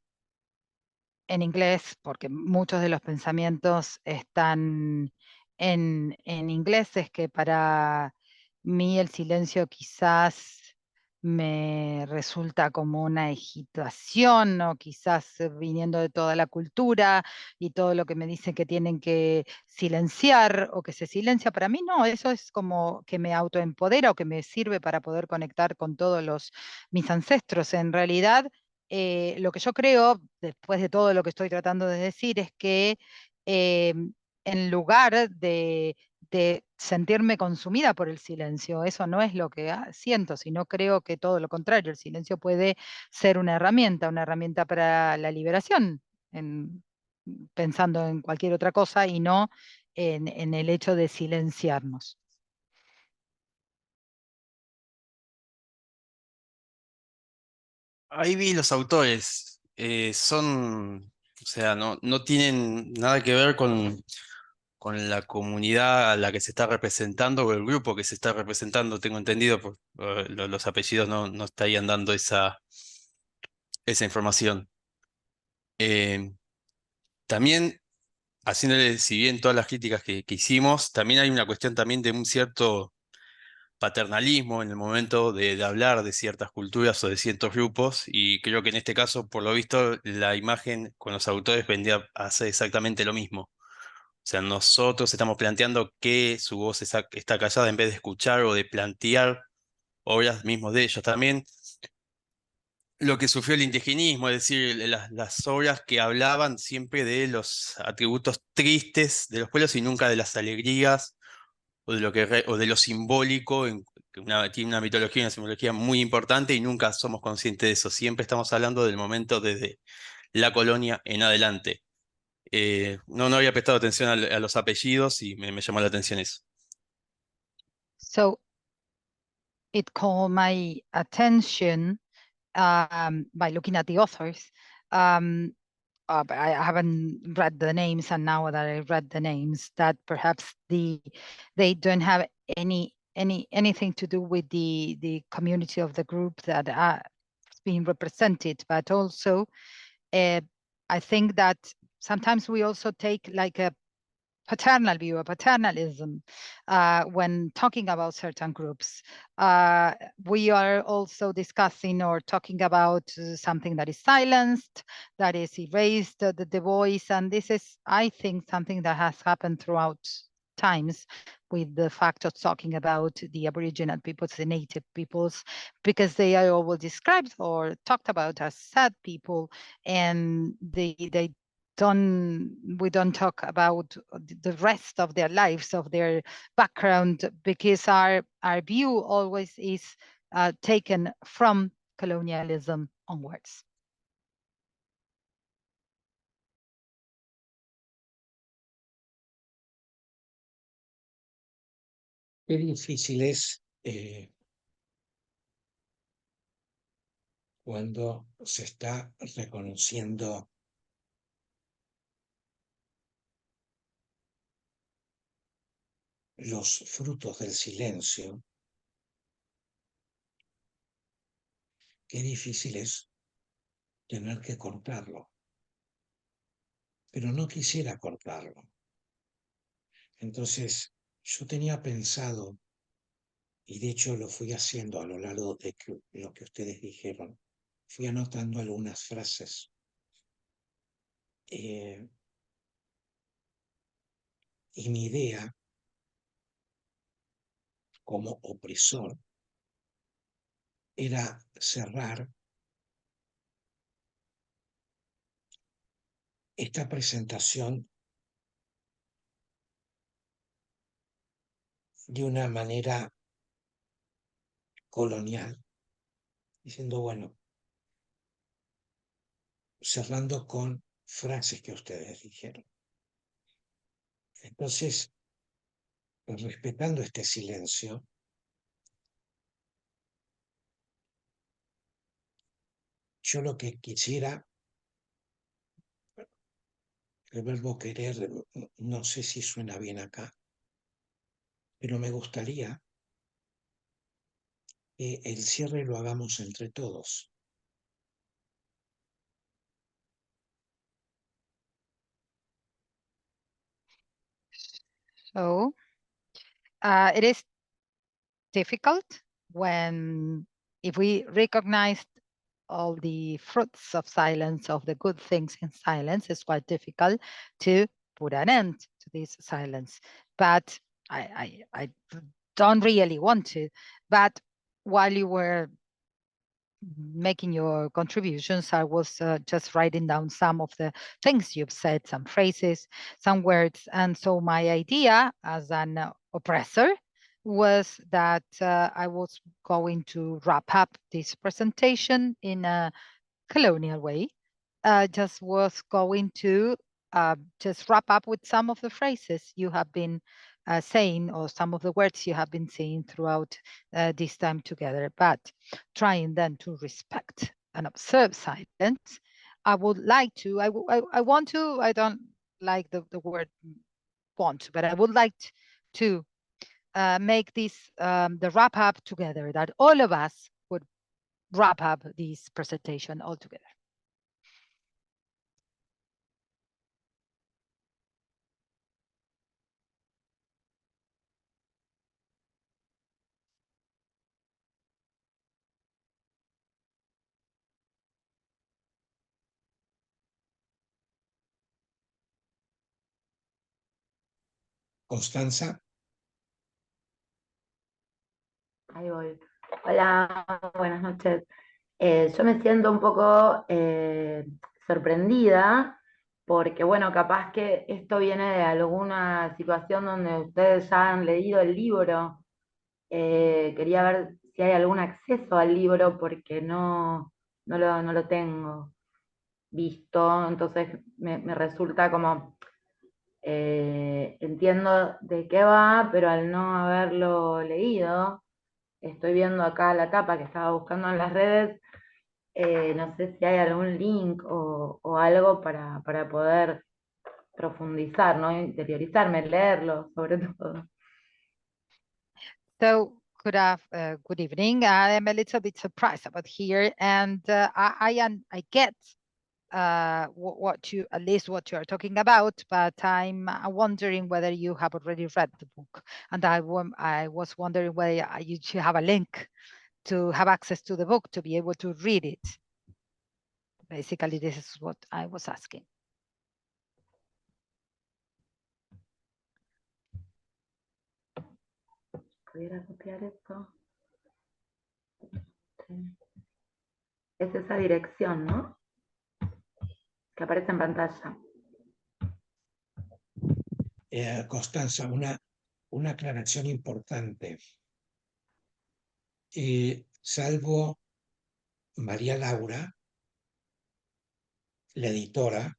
en inglés, porque muchos de los pensamientos están en inglés, es que para mí el silencio quizás me resulta como una agitación, o quizás viniendo de toda la cultura y todo lo que me dicen que tienen que silenciar o que se silencia, para mí no, eso es como que me autoempodera o que me sirve para poder conectar con todos mis ancestros. En realidad, lo que yo creo, después de todo lo que estoy tratando de decir, es que en lugar de sentirme consumida por el silencio, eso no es lo que siento, sino creo que todo lo contrario, el silencio puede ser una herramienta para la liberación, pensando en cualquier otra cosa y no en el hecho de silenciarnos. Ahí vi los autores. O sea, no tienen nada que ver con la comunidad a la que se está representando o el grupo que se está representando, tengo entendido, los apellidos no estarían dando esa información. También, haciéndole, si bien todas las críticas que hicimos, también hay una cuestión también de un cierto paternalismo en el momento de hablar de ciertas culturas o de ciertos grupos, y creo que en este caso, por lo visto, la imagen con los autores vendría a hacer exactamente lo mismo. O sea, nosotros estamos planteando que su voz está callada en vez de escuchar o de plantear obras mismos de ellos. También lo que sufrió el indigenismo, es decir, las obras que hablaban siempre de los atributos tristes de los pueblos y nunca de las alegrías o de o de lo simbólico, que tiene una mitología y una simbología muy importante y nunca somos conscientes de eso. Siempre estamos hablando del momento desde la colonia en adelante. No había prestado atención a los apellidos y me llamó la atención eso. So it called my attention by looking at the authors. But I haven't read the names, and now that I read the names, that perhaps they don't have anything to do with the community of the group that are being represented, but also I think that sometimes we also take like a paternal view, a paternalism, when talking about certain groups. We are also discussing or talking about something that is silenced, that is erased, the voice, and this is, I think, something that has happened throughout times with the fact of talking about the Aboriginal peoples, the native peoples, because they are always described or talked about as sad people, and we don't talk about the rest of their lives, of their background, because our view always is taken from colonialism onwards. Qué difícil es cuando se está reconociendo los frutos del silencio. Qué difícil es tener que cortarlo. Pero no quisiera cortarlo. Entonces, yo tenía pensado, y de hecho lo fui haciendo a lo largo de lo que ustedes dijeron, fui anotando algunas frases. Y mi idea, como opresor, era cerrar esta presentación de una manera colonial, diciendo, bueno, cerrando con frases que ustedes dijeron. Entonces, respetando este silencio, yo lo que quisiera, el verbo querer, no sé si suena bien acá, pero me gustaría que el cierre lo hagamos entre todos. So it is difficult if we recognize all the fruits of silence, of the good things in silence, it's quite difficult to put an end to this silence. But I don't really want to. But while you were making your contributions, I was just writing down some of the things you've said, some phrases, some words. And so my idea as an oppressor was that I was going to wrap up this presentation in a colonial way. Just was going to just wrap up with some of the phrases you have been saying, or some of the words you have been saying throughout this time together, but trying then to respect and observe silence. I would like to, I want to, I don't like the word want, but I would like to make this the wrap up together, that all of us would wrap up this presentation all together. Constanza. Ahí voy. Hola, buenas noches. Yo me siento un poco sorprendida porque, bueno, capaz que esto viene de alguna situación donde ustedes ya han leído el libro. Quería ver si hay algún acceso al libro porque no lo tengo visto, entonces me resulta como, entiendo de qué va, pero al no haberlo leído, estoy viendo acá la tapa que estaba buscando en las redes, no sé si hay algún link o algo para poder profundizar, ¿no? Interiorizarme, leerlo, sobre todo. So good evening. I am a little bit surprised about here, and I get what you, at least what you are talking about, but I'm wondering whether you have already read the book, and I was wondering whether you should have a link to have access to the book to be able to read it. Basically, this is what I was asking. ¿Pudiera copiar esto? Sí. Es esa dirección, ¿no? Que aparece en pantalla. Constanza, una aclaración importante. Salvo María Laura, la editora,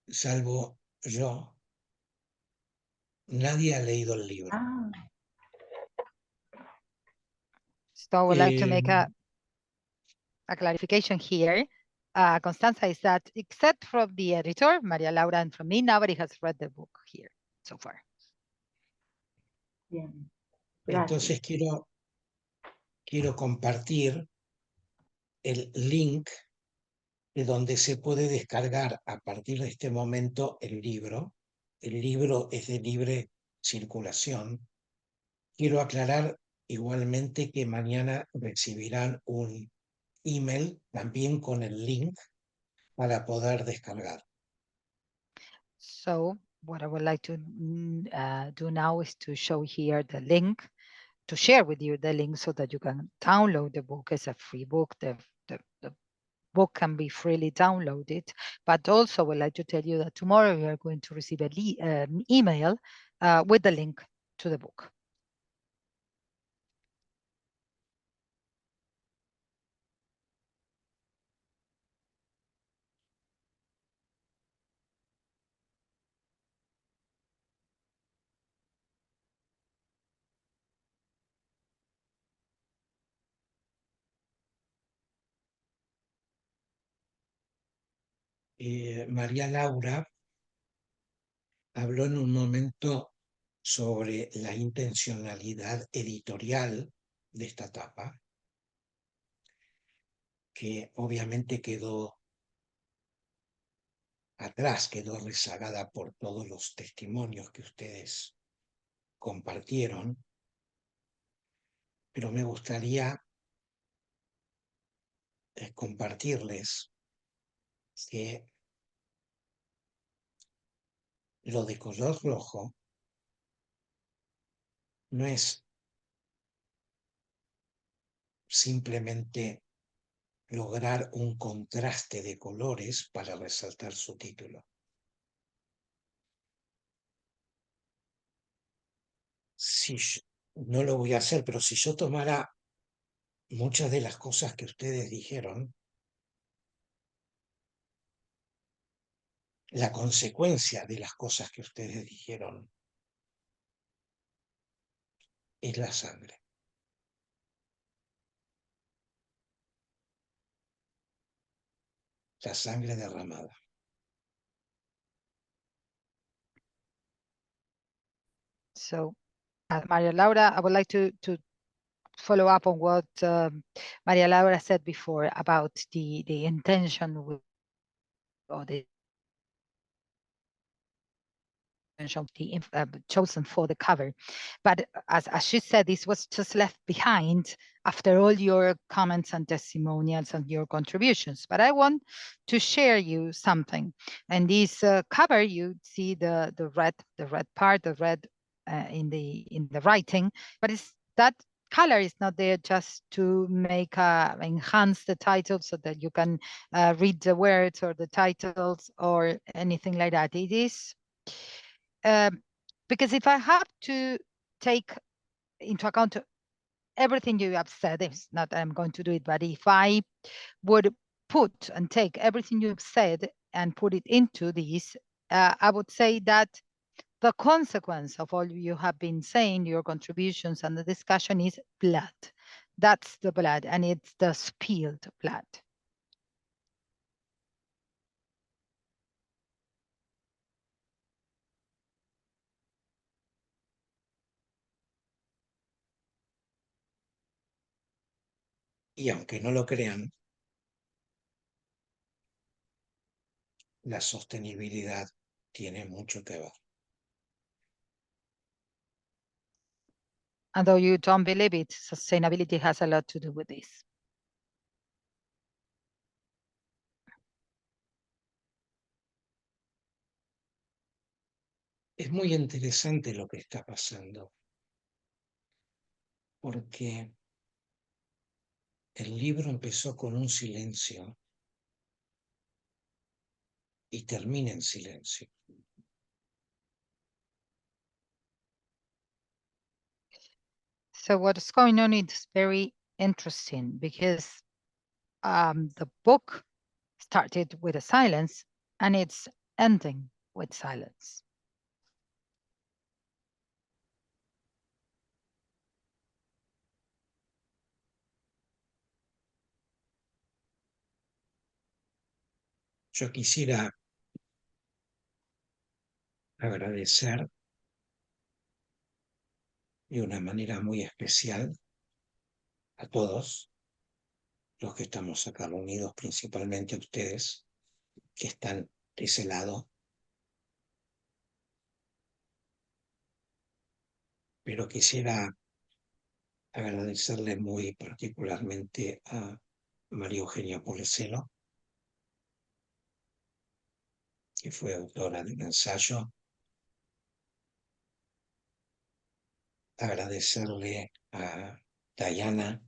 salvo yo, nadie ha leído el libro. Ah. So I would like to make a clarification here. Constanza, is that except from the editor, Maria Laura, and from me, nobody has read the book here so far. Bien. Entonces quiero compartir el link de donde se puede descargar a partir de este momento el libro. El libro es de libre circulación. Quiero aclarar igualmente que mañana recibirán un email también con el link para poder descargar. So what I would like to do now is to show here the link, to share with you the link so that you can download the book. It's a free book. The book can be freely downloaded, but also I would like to tell you that tomorrow you are going to receive an email with the link to the book. María Laura habló en un momento sobre la intencionalidad editorial de esta tapa, que obviamente quedó atrás, quedó rezagada por todos los testimonios que ustedes compartieron, pero me gustaría compartirles que lo de color rojo no es simplemente lograr un contraste de colores para resaltar su título. No lo voy a hacer, pero si yo tomara muchas de las cosas que ustedes dijeron, la consecuencia de las cosas que ustedes dijeron es la sangre. La sangre derramada. So, Maria Laura, I would like to follow up on what Maria Laura said before about the intention with, or the chosen for the cover. But as she said, this was just left behind after all your comments and testimonials and your contributions. But I want to share you something. And this cover, you see the red part, the red in the writing, but it's that color is not there just to make enhance the title so that you can read the words or the titles or anything like that. It is because if I have to take into account everything you have said, it's not that I'm going to do it, but if I would put and take everything you've said and put it into this, I would say that the consequence of all you have been saying, your contributions and the discussion is blood. That's the blood, and it's the spilled blood. Y aunque no lo crean, la sostenibilidad tiene mucho que ver. And though you don't believe it, sustainability has a lot to do with this. Es muy interesante lo que está pasando, porque el libro empezó con un silencio y termina en silencio. So what's going on is very interesting because the book started with a silence and it's ending with silence. Yo quisiera agradecer de una manera muy especial a todos los que estamos acá reunidos, principalmente a ustedes que están de ese lado. Pero quisiera agradecerle muy particularmente a María Eugenia Poleceno, que fue autora de un ensayo. Agradecerle a Diana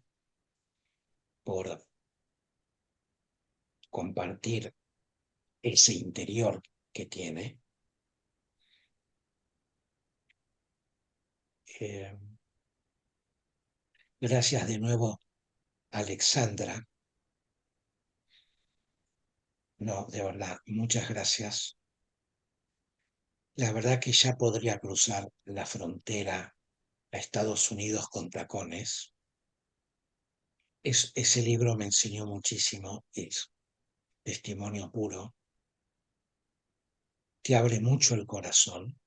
por compartir ese interior que tiene. Gracias de nuevo, Alexandra. No, de verdad, muchas gracias. La verdad que ya podría cruzar la frontera a Estados Unidos con tacones. Ese libro me enseñó muchísimo, es testimonio puro. Te abre mucho el corazón.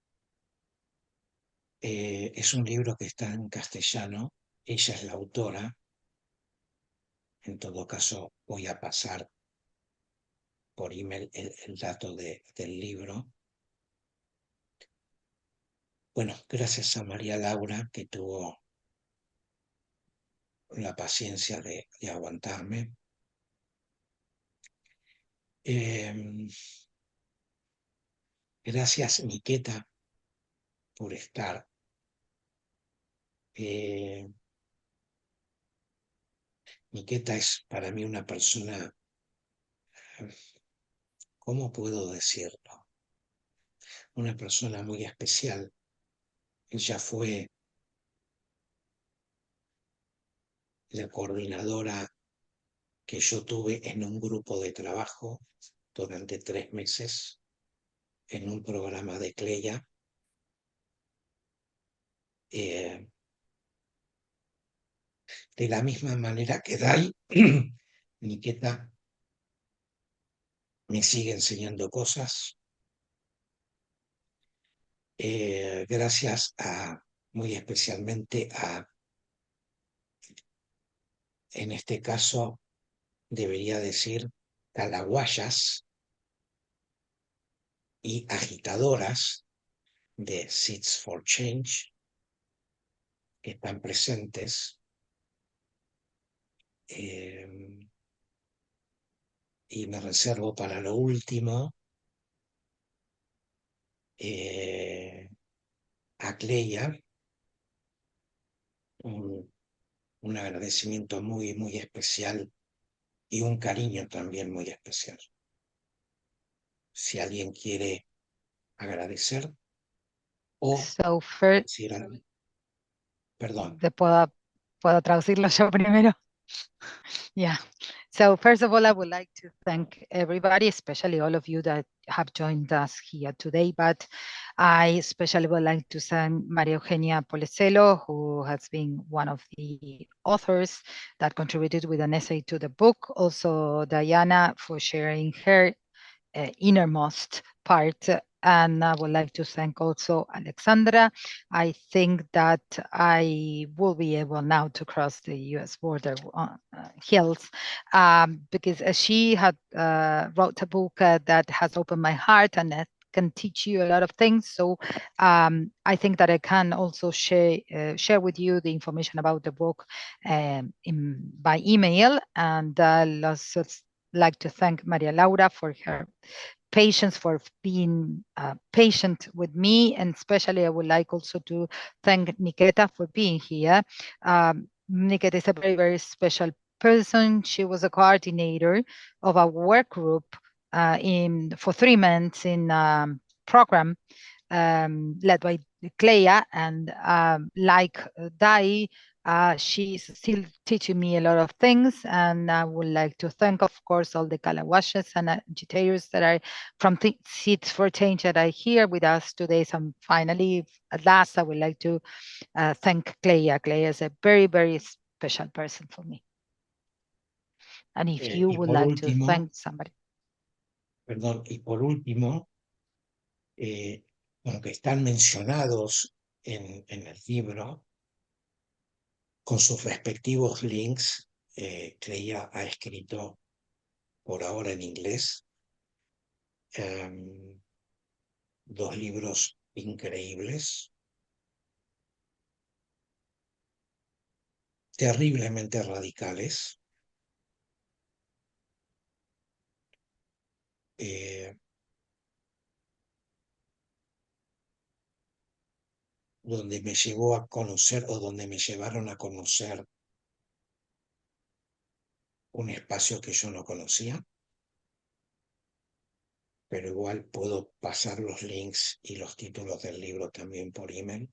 Es un libro que está en castellano. Ella es la autora. En todo caso, voy a pasar por email el dato del libro. Bueno, gracias a María Laura, que tuvo la paciencia de aguantarme. Gracias, Niqueta, por estar. Niqueta es para mí una persona, ¿cómo puedo decirlo? Una persona muy especial. Ella fue la coordinadora que yo tuve en un grupo de trabajo durante 3 meses en un programa de CLEIA. De la misma manera que Dai, Niqueta me sigue enseñando cosas. Gracias muy especialmente en este caso, debería decir, calaguayas y agitadoras de Seeds for Change que están presentes. Y me reservo para lo último a Cleia un agradecimiento muy, muy especial y un cariño también muy especial. Si alguien quiere agradecer o decir algo. Perdón. ¿Puedo traducirlo yo primero? Yeah. So first of all, I would like to thank everybody, especially all of you that have joined us here today. But I especially would like to thank Maria Eugenia Polecelo, who has been one of the authors that contributed with an essay to the book. Also, Diana for sharing her innermost part. And I would like to thank also Alexandra. I think that I will be able now to cross the US border hills because she had wrote a book that has opened my heart and that can teach you a lot of things. So I think that I can also share with you the information about the book by email. And let's like to thank Maria Laura for her patience, for being patient with me, and especially I would like also to thank Niketa for being here. Niketa is a very, very special person. She was a coordinator of a work group for 3 months in program led by Clea, and like Dai, she's still teaching me a lot of things, and I would like to thank, of course, all the Kalawashes and agitators that are from Seeds for Change that are here with us today. So finally, at last, I would like to thank Clea. Clea is a very, very special person for me. And if you would like to thank somebody. Perdón, y por último, aunque están mencionados en el libro, con sus respectivos links, Clea ha escrito por ahora en inglés 2 libros increíbles, terriblemente radicales, donde me llevó a conocer o donde me llevaron a conocer un espacio que yo no conocía, pero igual puedo pasar los links y los títulos del libro también por email.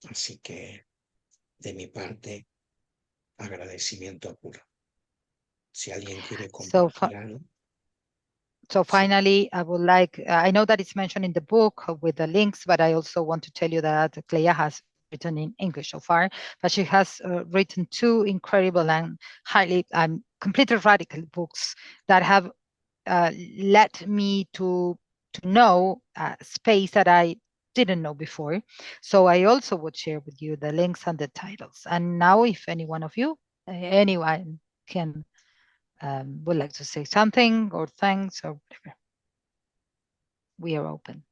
Así que, de mi parte, agradecimiento puro. Si alguien quiere compartir algo. So finally, I would like, I know that it's mentioned in the book with the links, but I also want to tell you that Clea has written in English so far, but she has written 2 incredible and highly completely radical books that have led me to know a space that I didn't know before. So I also would share with you the links and the titles. And now if any one of you, anyone can would like to say something or thanks or whatever, we are open.